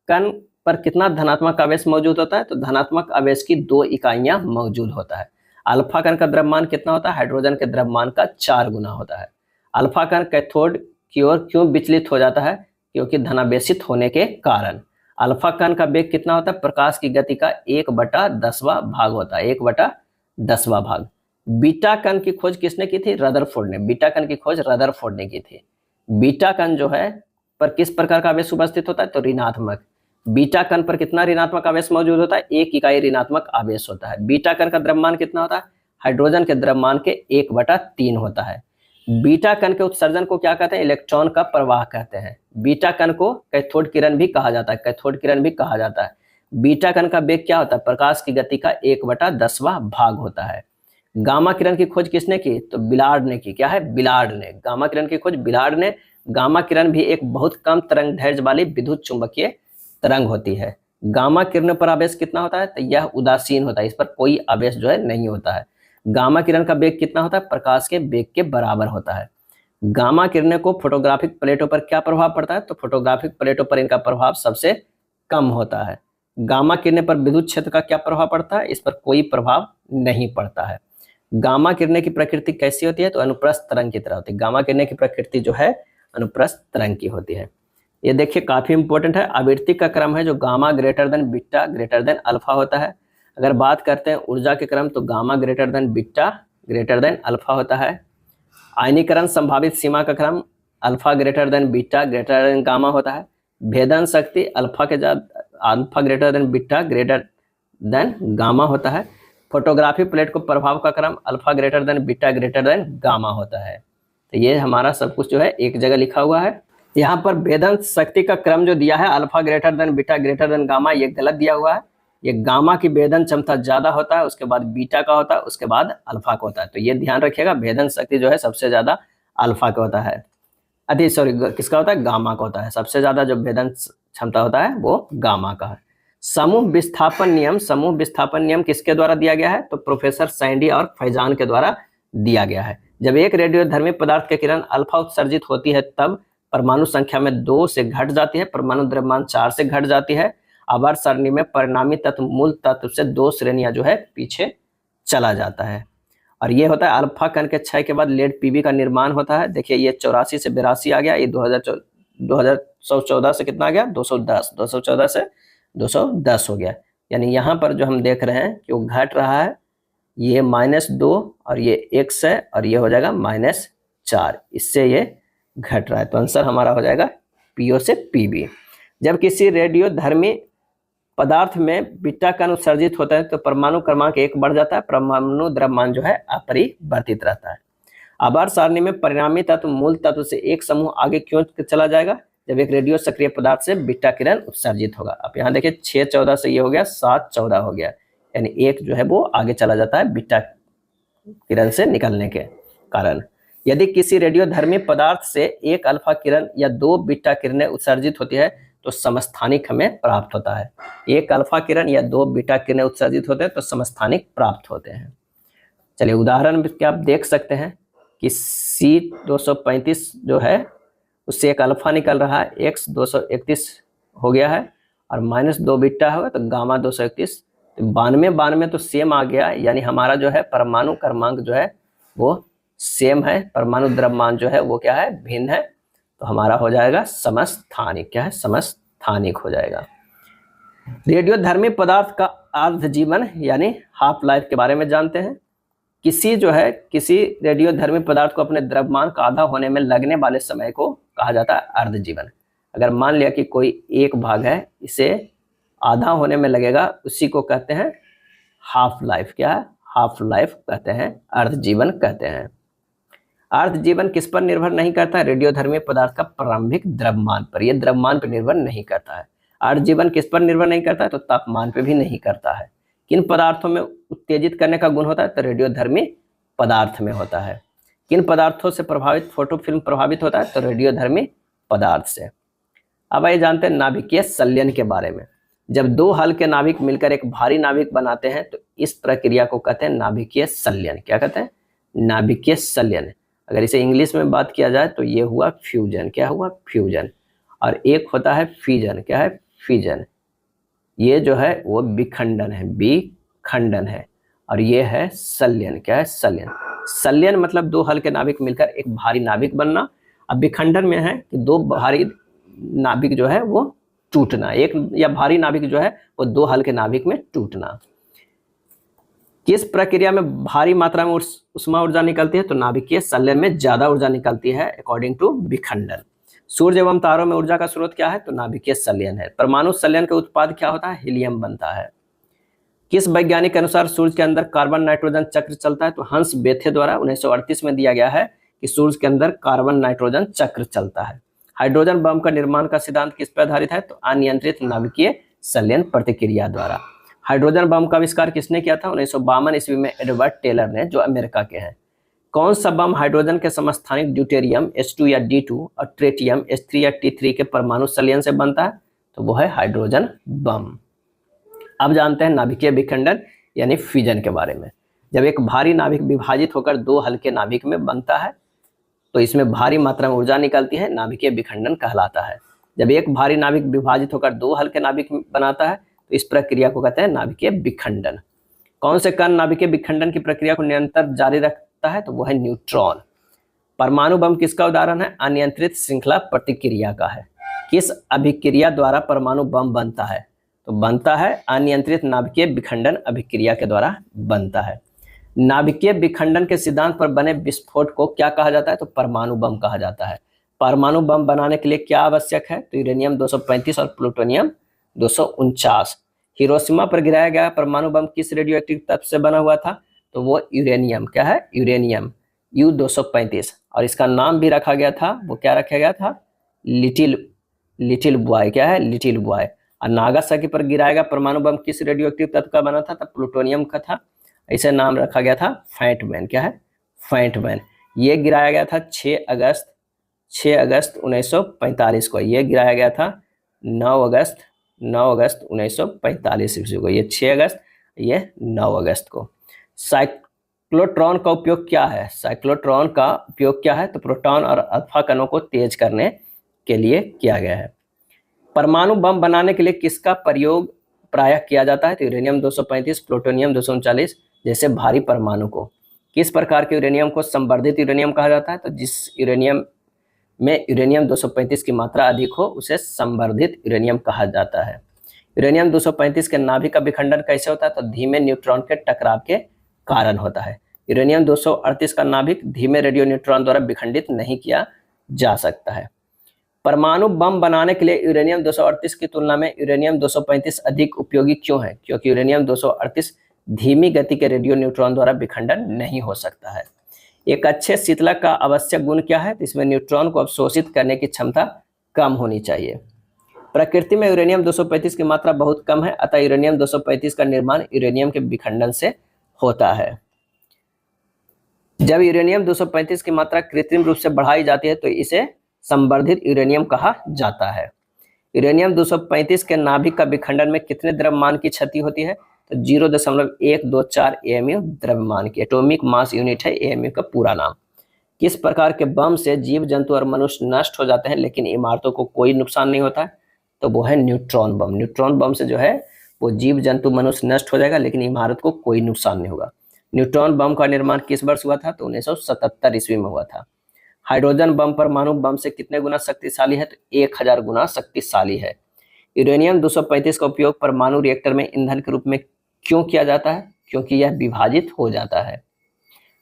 कण पर कितना धनात्मक आवेश मौजूद होता है? तो धनात्मक आवेश की 2 इकाइयां मौजूद होता है। अल्फा कण का द्रव्यमान कितना होता है? हाइड्रोजन के द्रव्यमान का 4 गुना होता है। अल्फा कण कैथोड की ओर क्यों विचलित हो जाता है? क्योंकि धनावेशित होने के कारण। अल्फा कण का वेग कितना होता है? प्रकाश की गति का 1/10वां भाग होता है। 1/10वां भाग। बीटा कण की खोज किसने की थी? रदरफोर्ड ने। बीटा कण की खोज रदरफोर्ड ने की थी। बीटा कण जो है पर किस प्रकार का आवेश उपस्थित होता है? तो ऋणात्मक। बीटा कण पर कितना ऋणात्मक आवेश मौजूद होता है? 1 इकाई ऋणात्मक आवेश होता है। बीटा कण का द्रव्यमान कितना होता है? हाइड्रोजन के द्रव्यमान के 1/3 होता है। बीटा कण के उत्सर्जन को क्या कहते हैं? इलेक्ट्रॉन का प्रवाह कहते हैं। बीटा कण को कैथोड किरण भी कहा जाता है। कैथोड किरण भी कहा जाता है। बीटा कण का वेग क्या होता है? प्रकाश की गति का 1/10वां भाग होता है। गामा किरण की खोज किसने की? तो बिलार्ड ने की। क्या है? बिलार्ड ने। गामा किरण की खोज बिलार्ड ने। गामा किरण भी एक बहुत कम तरंग दैर्ध्य वाली विद्युत चुंबकीय तरंग होती है। गामा किरण पर आवेश कितना होता है? तो यह उदासीन होता है। इस पर कोई आवेश जो है नहीं होता है। गामा किरण का वेग कितना होता है? प्रकाश के वेग के बराबर होता है। गामा किरणों को फोटोग्राफिक प्लेटों पर क्या प्रभाव पड़ता है? तो फोटोग्राफिक प्लेटों पर इनका प्रभाव सबसे कम होता है। गामा किरणें पर विद्युत क्षेत्र का क्या प्रभाव पड़ता है? इस पर कोई प्रभाव नहीं पड़ता है। गामा किरणें की प्रकृति कैसी होती है? तो अनुप्रस्थ तरंग की तरह होती है। गामा किरणें की प्रकृति जो है अनुप्रस्थ तरंग की होती है। ये देखिए काफी इंपॉर्टेंट है। आवृत्ति का क्रम है जो gamma greater than beta greater than alpha होता है। अगर बात करते हैं ऊर्जा के क्रम तो gamma greater than beta greater than alpha होता है। आयनीकरण संभावित सीमा का क्रम alpha greater than beta greater than gamma होता है। भेदन शक्ति alpha greater than beta greater than gamma होता है। फोटोग्राफी प्लेट को प्रभाव का क्रम alpha greater than beta greater than gamma होता है। तो ये हमारा सब कुछ जो है एक जगह लिखा हुआ है। यहाँ पर भेदन शक्ति का क्रम जो दिया है alpha greater than beta greater than gamma, ये गलत दिया हुआ है। ये गामा की भेदन क्षमता ज्यादा होता है, उसके बाद बीटा का होता है, उसके बाद अल्फा का होता है। तो ये ध्यान रखिएगा, भेदन शक्ति जो है सबसे ज्यादा अल्फा का होता है, किसका होता है, गामा का होता है। सबसे ज्यादा जो भेदन क्षमता होता है वो गामा का है। समूह विस्थापन नियम किसके द्वारा दिया गया है, तो प्रोफेसर सैंडी और फैजान के द्वारा दिया गया है। जब एक रेडियोधर्मी पदार्थ की किरण अल्फा उत्सर्जित होती है तब परमाणु संख्या में 2 से घट जाती है, परमाणु द्रव्यमान 4 से घट जाती है। आवर्त सारणी में परिणामी तत्व मूल तत्व से 2 श्रेणियां जो है पीछे चला जाता है। और ये होता है अल्फा कण के क्षय के बाद लेड पीबी का निर्माण होता है। देखिए ये 84 से 82 आ गया, ये 2014 से कितना आ गया, 210, 214 से 210 हो गया। यानी यहाँ पर जो हम देख रहे हैं कि वो घट रहा है, ये -2 और ये 1 है और ये हो जाएगा -4, इससे ये घट रहा है। तो आंसर हमारा हो जाएगा पीओ से पीबी। जब किसी रेडियोधर्मी पदार्थ में बीटा कण उत्सर्जित होता है तो परमाणु क्रमांक 1 बढ़ जाता है, परमाणु द्रव्यमान जो है अपरिवर्तित रहता है। आवर्त सारणी में परिणामी तत्व मूल तत्व से एक समूह आगे क्यों चला जाएगा, जब एक रेडियो सक्रिय पदार्थ से बीटा किरण उत्सर्जित होगा। अब यहाँ देखिए 6-14 से ये हो गया 7-14 हो गया, यानी एक जो है वो आगे चला जाता है बीटा किरण से निकलने के कारण। यदि किसी रेडियोधर्मी पदार्थ से एक अल्फा किरण या 2 बीटा किरणें उत्सर्जित होती है तो समस्थानिक हमें प्राप्त होता है। एक अल्फा किरण या 2 बीटा किरणें उत्सर्जित होते हैं तो समस्थानिक प्राप्त होते हैं। चलिए उदाहरण में क्या आप देख सकते हैं कि C235 जो है उससे एक अल्फा निकल रहा है, X 231 हो गया है और -2 बीटा होगा तो गामा 231, तो 92 तो सेम आ गया। यानी हमारा जो है परमाणु क्रमांक जो है वो सेम है, परमाणु द्रव्यमान जो है वो क्या है, भिन्न है। तो हमारा हो जाएगा समस्थानिक, क्या है, समस्थानिक हो जाएगा। रेडियोधर्मी पदार्थ का अर्ध जीवन यानी हाफ लाइफ के बारे में जानते हैं। किसी रेडियोधर्मी पदार्थ को अपने द्रव्यमान का आधा होने में लगने वाले समय को कहा जाता है अर्ध जीवन। अगर मान लिया कि कोई एक भाग है, इसे आधा होने में लगेगा, उसी को कहते हैं हाफ लाइफ। क्या है, हाफ लाइफ कहते हैं, अर्ध जीवन कहते हैं। अर्ध जीवन किस पर निर्भर नहीं करता है, रेडियोधर्मी पदार्थ का प्रारंभिक द्रव्यमान पर, यह द्रव्यमान पर निर्भर नहीं करता है। अर्ध जीवन किस पर निर्भर नहीं करता है, तो तापमान पर भी नहीं करता है। किन पदार्थों में उत्तेजित करने का गुण होता है, तो रेडियोधर्मी पदार्थ में होता है। किन पदार्थों से प्रभावित फोटोफिल्म प्रभावित होता है, तो रेडियोधर्मी पदार्थ से। अब आइए जानते हैं नाभिकीय संलयन के बारे में। जब 2 हल्के नाभिक मिलकर एक भारी नाभिक बनाते हैं तो इस प्रक्रिया को कहते हैं नाभिकीय संलयन। क्या कहते हैं, नाभिकीय संलयन। अगर इसे इंग्लिश में बात किया जाए तो ये हुआ फ्यूजन। क्या हुआ, फ्यूजन। और एक होता है फिजन। क्या है, फिजन। ये जो है वो विखंडन है, विखंडन है। और ये है संलयन। क्या है, संलयन। संलयन मतलब 2 हल्के नाभिक मिलकर एक भारी नाभिक बनना। अब विखंडन में है कि 2 भारी नाभिक जो है वो टूटना, एक या भारी नाभिक जो है वो 2 हल्के नाभिक में टूटना। किस प्रक्रिया में भारी मात्रा में उष्मा ऊर्जा निकलती है, तो नाभिकीय संलयन में ज्यादा ऊर्जा निकलती है अकॉर्डिंग टू विखंडन। सूर्य एवं तारों में ऊर्जा का स्रोत क्या है, तो नाभिकीय संलयन है। परमाणु संलयन का उत्पाद क्या होता है, हीलियम बनता है। किस वैज्ञानिक के अनुसार सूर्य के अंदर कार्बन नाइट्रोजन चक्र चलता है, तो हंस बेथे द्वारा 1938 में दिया गया है कि सूर्य के अंदर कार्बन नाइट्रोजन चक्र चलता है। हाइड्रोजन बम का निर्माण का सिद्धांत किस पर आधारित है, तो अनियंत्रित नाभिकीय संलयन प्रतिक्रिया द्वारा। हाइड्रोजन बम का आविष्कार किसने किया था, 1952 ईस्वी में एडवर्ड टेलर ने, जो अमेरिका के हैं। कौन सा बम हाइड्रोजन के समस्थानिक ड्यूटेरियम H2 या D2 और ट्रेटियम H3 या T3 के परमाणु संलयन से बनता है, तो वो है हाइड्रोजन बम। अब जानते हैं नाभिकीय विखंडन यानी फ्यूजन के बारे में। जब एक भारी नाभिक विभाजित होकर 2 हल्के नाभिक में बनता है तो इसमें भारी मात्रा में ऊर्जा निकलती है, नाभिकीय विखंडन कहलाता है। जब एक भारी नाभिक विभाजित होकर 2 हल्के नाभिक बनाता है तो इस प्रक्रिया को कहते हैं नाभिकीय विखंडन। कौन से कण नाभिकीय विखंडन की प्रक्रिया को निरंतर जारी रखता है, तो वो है न्यूट्रॉन। परमाणु बम किसका उदाहरण है, अनियंत्रित श्रृंखला प्रतिक्रिया का है। किस अभिक्रिया द्वारा परमाणु बम बनता है, तो बनता है अनियंत्रित नाभिकीय विखंडन अभिक्रिया के द्वारा बनता है। नाभिकीय विखंडन के सिद्धांत पर बने विस्फोट को क्या कहा जाता है? तो परमाणु बम कहा जाता है। परमाणु बम बनाने के लिए क्या आवश्यक है? तो यूरेनियम 235 और प्लूटोनियम 249। हिरोशिमा पर गिराया गया परमाणु बम किस रेडियो एक्टिव तत्व से बना हुआ था? तो वो यूरेनियम, क्या है? Uranium U-235। और इसका नाम भी रखा गया था, वो क्या रखा गया था? लिटिल बॉय, क्या है? Little boy. और नागासाकी पर गिराया गया परमाणु बम किस रेडियो एक्टिव तत्व का बना था? तब प्लूटोनियम का था, इसे नाम रखा गया था फैंटमैन, क्या है? फैंटमैन। ये गिराया गया था 6 अगस्त 1945 को। ये गिराया गया था 9 अगस्त 1945 ईस्वी को। ये 6 अगस्त, ये 9 अगस्त को। साइक्लोट्रॉन का उपयोग क्या है? साइक्लोट्रॉन का उपयोग क्या है? तो प्रोटॉन और अल्फा कणों को तेज करने के लिए किया गया है। परमाणु बम बनाने के लिए किसका प्रयोग प्रायः किया जाता है? तो यूरेनियम 235, प्लूटोनियम 239 जैसे भारी परमाणु को। किस प्रकार के यूरेनियम को संवर्धित यूरेनियम कहा जाता है? तो जिस यूरेनियम में यूरेनियम 235 की मात्रा अधिक हो उसे संवर्धित यूरेनियम कहा जाता है। यूरेनियम 235 के नाभिक का विखंडन कैसे होता है? तो धीमे न्यूट्रॉन के टकराव के कारण होता है। यूरेनियम 238 का नाभिक धीमे रेडियो न्यूट्रॉन द्वारा विखंडित नहीं किया जा सकता है। परमाणु बम बनाने के लिए यूरेनियम 238 की तुलना में यूरेनियम 235 अधिक उपयोगी क्यों है? क्योंकि यूरेनियम 238 धीमी गति के रेडियो न्यूट्रॉन द्वारा विखंडन नहीं हो सकता है। एक अच्छे शीतलक का आवश्यक गुण क्या है? तो इसमें न्यूट्रॉन को अवशोषित करने की क्षमता कम होनी चाहिए। प्रकृति में यूरेनियम 235 की मात्रा बहुत कम है, अतः यूरेनियम 235 का निर्माण यूरेनियम के विखंडन से होता है। जब यूरेनियम 235 की मात्रा कृत्रिम रूप से बढ़ाई जाती है तो इसे संवर्धित यूरेनियम कहा जाता है। यूरेनियम 235 के नाभिक का विखंडन में कितने द्रव्यमान की क्षति होती है? तो 0.124 AMU द्रव्यमान की। एटॉमिक मास यूनिट है AMU का पूरा नाम। किस प्रकार के बम से जीव जंतु और मनुष्य नष्ट हो जाते हैं लेकिन इमारतों को कोई नुकसान नहीं होता है? तो वो है न्यूट्रॉन बम। न्यूट्रॉन बम से जो है वो जीव जंतु मनुष्य नष्ट हो जाएगा लेकिन इमारत को कोई नुकसान नहीं होगा। न्यूट्रॉन बम का निर्माण किस वर्ष हुआ था? तो 1977 ईस्वी में हुआ था। हाइड्रोजन बम परमाणु बम से कितने गुना शक्तिशाली है? तो 1000 गुना शक्तिशाली है। यूरेनियम 235 का उपयोग परमाणु रिएक्टर में ईंधन के रूप में क्यों किया जाता है? क्योंकि यह विभाजित हो जाता है।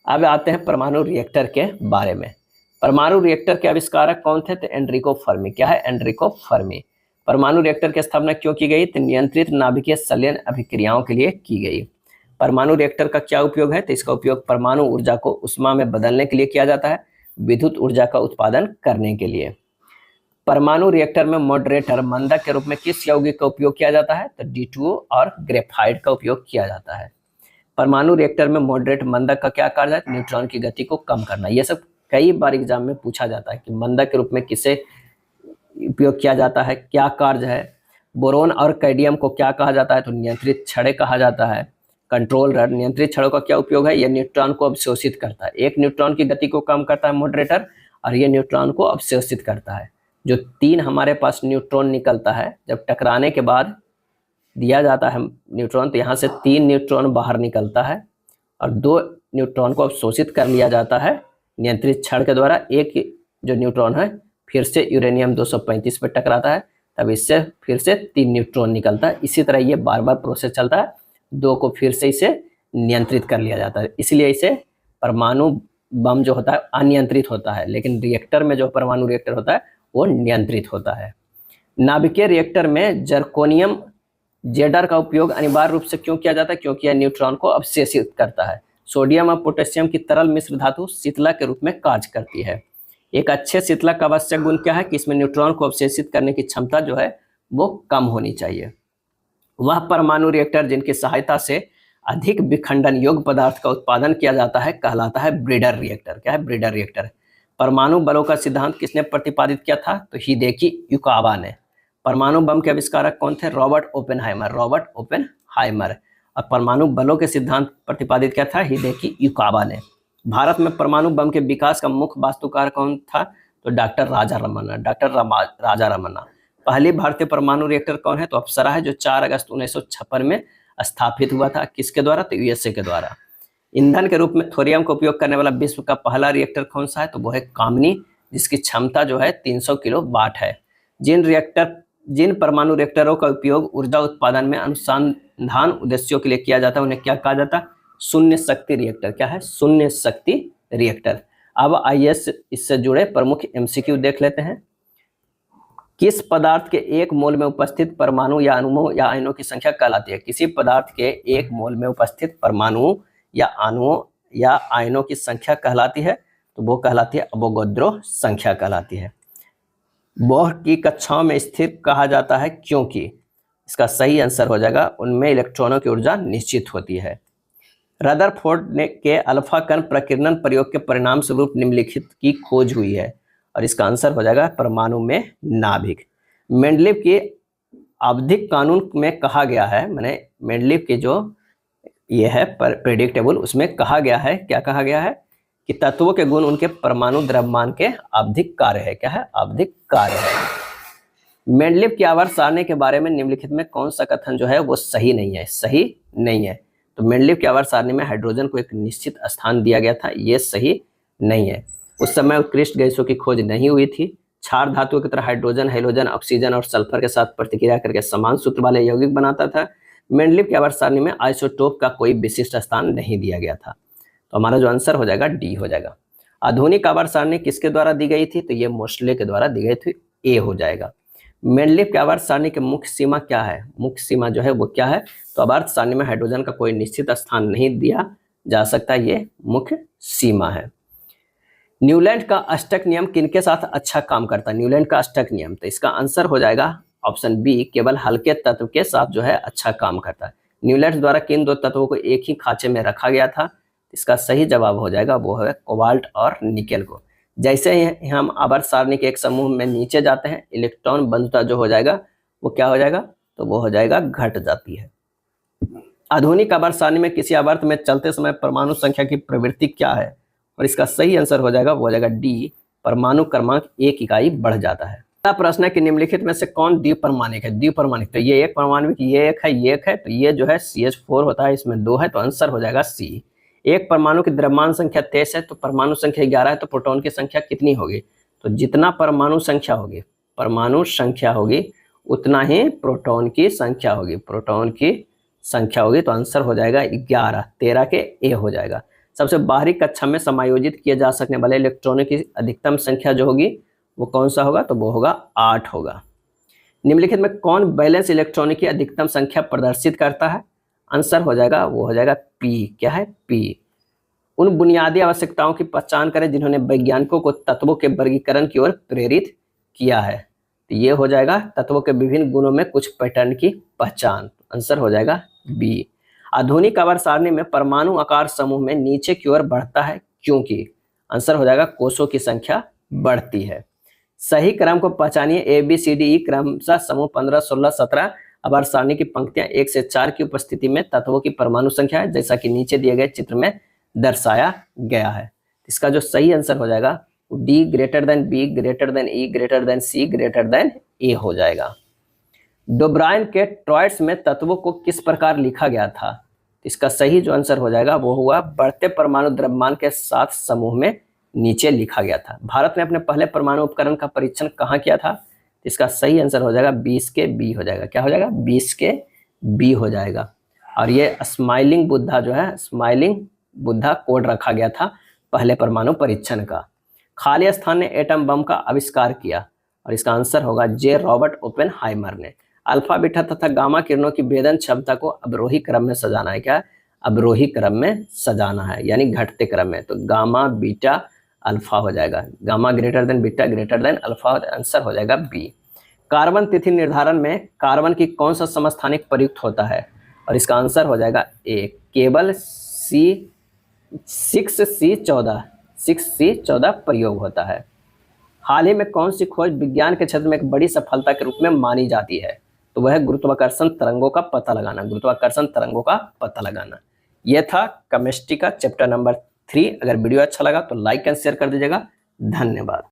अब आते हैं परमाणु रिएक्टर के बारे में। परमाणु रिएक्टर के आविष्कारक कौन थे? तो एनरिको फर्मी। क्या है? Enrico Fermi. परमाणु रिएक्टर की स्थापना क्यों की गई? तो नियंत्रित नाभिकीय संलयन अभिक्रियाओं के लिए की गई। परमाणु रिएक्टर का क्या उपयोग है? तो इसका उपयोग परमाणु ऊर्जा को उष्मा में बदलने के लिए किया जाता है, विद्युत ऊर्जा का उत्पादन करने के लिए। परमाणु रिएक्टर में मॉडरेटर मंदक के रूप में किस यौगिक का उपयोग किया जाता है? तो D2O और ग्रेफाइट का उपयोग किया जाता है। परमाणु रिएक्टर में मॉडरेट मंदक का क्या कार्य है? न्यूट्रॉन की गति को कम करना। यह सब कई बार एग्जाम में पूछा जाता है कि मंदक के रूप में किसे उपयोग किया जाता है, क्या कार्य है। बोरोन और कैडियम को क्या कहा जाता है? तो नियंत्रित छड़े कहा जाता है। Control rod. नियंत्रित छड़ों का क्या उपयोग है? यह न्यूट्रॉन को अवशोषित करता है। एक न्यूट्रॉन की गति को कम करता है मॉडरेटर और यह न्यूट्रॉन को अवशोषित करता है। जो 3 हमारे पास न्यूट्रॉन निकलता है, जब टकराने के बाद दिया जाता है न्यूट्रॉन, तो यहाँ से 3 न्यूट्रॉन बाहर निकलता है और 2 न्यूट्रॉन को अवशोषित कर लिया जाता है नियंत्रित छड़ के द्वारा। एक जो न्यूट्रॉन है फिर से यूरेनियम 235 पे टकराता है, तब इससे फिर से 3 न्यूट्रॉन निकलता है। इसी तरह ये बार बार प्रोसेस चलता है, 2 को फिर से इसे नियंत्रित कर लिया जाता है। इसलिए इसे परमाणु बम जो होता है अनियंत्रित होता है, लेकिन रिएक्टर में जो परमाणु रिएक्टर होता है वो नियंत्रित होता है। नाभिकीय रिएक्टर में जर्कोनियम जेडर का उपयोग अनिवार्य रूप से क्यों किया जाता है? क्योंकि यह न्यूट्रॉन को अवशोषित करता है। सोडियम और पोटेशियम की तरल मिश्र धातु शीतलक के रूप में कार्य करती है। एक अच्छे शीतलक का आवश्यक गुण क्या है? कि इसमें न्यूट्रॉन को अवशोषित करने की क्षमता जो है वो कम होनी चाहिए। वह परमाणु रिएक्टर जिनकी सहायता से अधिक विखंडन योग्य पदार्थ का उत्पादन किया जाता है कहलाता है ब्रीडर रिएक्टर। क्या है? Breeder reactor. परमाणु बलों का सिद्धांत किसने प्रतिपादित किया था? तो हिदेकी युकावा ने। परमाणु बम के आविष्कारक कौन थे? Robert Oppenheimer. Robert Oppenheimer. और परमाणु बलों के सिद्धांत प्रतिपादित किया था हिदेकी युकावा ने। भारत में परमाणु बम के विकास का मुख्य वास्तुकार कौन था? तो डॉक्टर राजा रमन्ना। डॉक्टर राजा रमन्ना। पहली भारतीय परमाणु रिएक्टर कौन है? तो अप्सरा है, जो 4 अगस्त 1956 में स्थापित हुआ था। किसके द्वारा? तो USA के द्वारा। ईंधन के रूप में थोरियम का उपयोग करने वाला विश्व का पहला रिएक्टर कौन सा है? तो वो है कामनी, जिसकी क्षमता जो है 300 किलोवाट है। जिन रिएक्टर जिन परमाणु रिएक्टरों का उपयोग ऊर्जा उत्पादन में अनुसंधान उद्देश्यों के लिए किया जाता है उन्हें क्या कहा जाता है? शून्य शक्ति रिएक्टर। क्या है? शून्य शक्ति रिएक्टर। अब आइए इससे जुड़े प्रमुख एमसीक्यू देख लेते हैं। किस पदार्थ के एक मोल में उपस्थित परमाणु या अणुओं या आयनों की संख्या कहलाती है? किसी पदार्थ के एक मोल में उपस्थित परमाणु या अणुओं या आयनों की संख्या कहलाती है, तो वो कहलाती है अवोगाद्रो संख्या कहलाती है। बोhr की कक्षाओं में स्थिर कहा जाता है क्योंकि, इसका सही आंसर हो जाएगा उनमें इलेक्ट्रॉनों की ऊर्जा निश्चित होती है। रदरफोर्ड ने के अल्फा कण प्रकीर्णन प्रयोग के परिणाम स्वरूप निम्नलिखित की खोज हुई है, और इसका आंसर हो जाएगा परमाणु में नाभिक। मेंडलीव के आवधिक कानून में कहा गया है, मैंने मेंडलीव के जो ये है प्रेडिक्टेबल, उसमें कहा गया है, क्या कहा गया है कि तत्वों के गुण उनके परमाणु द्रव्यमान के आवधिक कार्य है। क्या है? आवधिक कार्य है। मेंडलीव की आवर्त सारणी के बारे में निम्नलिखित में कौन सा कथन जो है वो सही नहीं है? सही नहीं है। तो मेंडलीव की आवर्त सारणी में हाइड्रोजन को एक निश्चित स्थान दिया गया था, ये सही नहीं है। उस समय उत्कृष्ट गैसों की खोज नहीं हुई थी। क्षार धातुओं की तरह हाइड्रोजन, हेलोजन, ऑक्सीजन और सल्फर के साथ प्रतिक्रिया करके समान सूत्र वाले यौगिक बनाता था। मेंडलीव की आवर्त सारणी में आइसोटोप का कोई विशिष्ट स्थान नहीं दिया गया था, तो हमारा जो आंसर हो जाएगा डी हो जाएगा। आधुनिक आवर्त सारणी किसके द्वारा दी गई थी? तो ये मोस्ले के द्वारा दी गई थी, ए हो जाएगा। मेंडलीव की आवर्त सारणी की मुख्य सीमा क्या है? मुख्य सीमा जो है वो क्या है? तो आवर्त सारणी में हाइड्रोजन का कोई निश्चित स्थान नहीं दिया जा सकता, ये मुख्य सीमा है। न्यूलैंड का अष्टक नियम किनके साथ अच्छा काम करता है? न्यूलैंड का अष्टक नियम, तो इसका आंसर हो जाएगा ऑप्शन बी, केवल हल्के तत्व के साथ जो है अच्छा काम करता है। न्यूलैंड द्वारा किन दो तत्वों को एक ही खांचे में रखा गया था? इसका सही जवाब हो जाएगा वो है कोबाल्ट और निकेल को। जैसे ही हम आवर्त सारणी के एक समूह में नीचे जाते हैं, इलेक्ट्रॉन बंधुता जो हो जाएगा वो क्या हो जाएगा? तो वो हो जाएगा घट जाती है। आधुनिक आवर्त सारणी में किसी आवर्त में चलते समय परमाणु संख्या की प्रवृत्ति क्या है? और इसका सही आंसर हो जाएगा वो हो जाएगा डी, परमाणु क्रमांक 1 इकाई बढ़ जाता है। प्रश्न है कि निम्नलिखित में से कौन द्विपरमाणिक है? द्विपरमाणिक, तो ये एक परमाणविक, ये एक है, ये एक है, तो ये जो है CH4 होता है, इसमें 2 है, तो आंसर हो जाएगा सी। एक परमाणु की द्रव्यमान संख्या 23 है, तो परमाणु संख्या 11 है, तो प्रोटॉन की संख्या कितनी होगी? तो जितना परमाणु संख्या होगी उतना ही प्रोटॉन की संख्या होगी, तो आंसर हो जाएगा 11, 13 के ए हो जाएगा। सबसे बाहरी कक्षा में समायोजित किए जा सकने वाले इलेक्ट्रॉनों की अधिकतम संख्या जो होगी वो कौन सा होगा? तो वो होगा 8 होगा। निम्नलिखित में कौन बैलेंस इलेक्ट्रॉनों की अधिकतम संख्या प्रदर्शित करता है? आंसर हो जाएगा वो हो जाएगा पी। क्या है? पी। उन बुनियादी आवश्यकताओं की पहचान करें जिन्होंने वैज्ञानिकों को तत्वों के वर्गीकरण की ओर प्रेरित किया है, तो ये हो जाएगा तत्वों के विभिन्न गुणों में कुछ पैटर्न की पहचान, आंसर हो जाएगा बी। आधुनिक आवर्त सारणी में परमाणु आकार समूह में नीचे की ओर बढ़ता है क्योंकि, आंसर हो जाएगा कोषों की संख्या बढ़ती है। सही क्रम को पहचानिए। ABCDE क्रमशः समूह 15, 16, 17 आवर्त सारणी की पंक्तियां 1 से 4 की उपस्थिति में तत्वों की परमाणु संख्या है, जैसा कि नीचे दिए गए चित्र में दर्शाया गया है। इसका जो सही आंसर हो जाएगा D greater than B greater than E greater than C greater than A हो जाएगा। डोब्राइन के टॉयट्स में तत्वों को किस प्रकार लिखा गया था? इसका सही जो आंसर हो जाएगा वो हुआ बढ़ते परमाणु द्रव्यमान के साथ समूह में नीचे लिखा गया था। भारत ने अपने पहले परमाणु उपकरण का परीक्षण कहाँ किया था? इसका सही आंसर हो जाएगा 20 के बी हो जाएगा। क्या हो जाएगा? 20 के बी हो जाएगा। और ये स्माइलिंग बुद्धा जो है, स्माइलिंग बुद्धा कोड रखा गया था पहले परमाणु परीक्षण का। खाली स्थान ने एटम बम का आविष्कार किया, और इसका आंसर होगा जे रॉबर्ट ओपेनहाइमर ने। अल्फा बीटा तथा गामा किरणों की भेदन क्षमता को अवरोही क्रम में सजाना है। क्या? अवरोही क्रम में सजाना है, यानी घटते क्रम में, तो गामा बीटा अल्फा हो जाएगा। Gamma greater than beta greater than alpha, answer हो जाएगा बी। कार्बन तिथि निर्धारण में कार्बन की कौन सा समस्थानिक प्रयुक्त होता है? और इसका आंसर हो जाएगा ए, केवल C6C14 प्रयोग होता है। हाल ही में कौन सी खोज विज्ञान के क्षेत्र में एक बड़ी सफलता के रूप में मानी जाती है? तो वह है गुरुत्वाकर्षण तरंगों का पता लगाना, गुरुत्वाकर्षण तरंगों का पता लगाना। यह था केमिस्ट्री का चैप्टर नंबर 3। अगर वीडियो अच्छा लगा तो लाइक एंड शेयर कर दीजिएगा। धन्यवाद।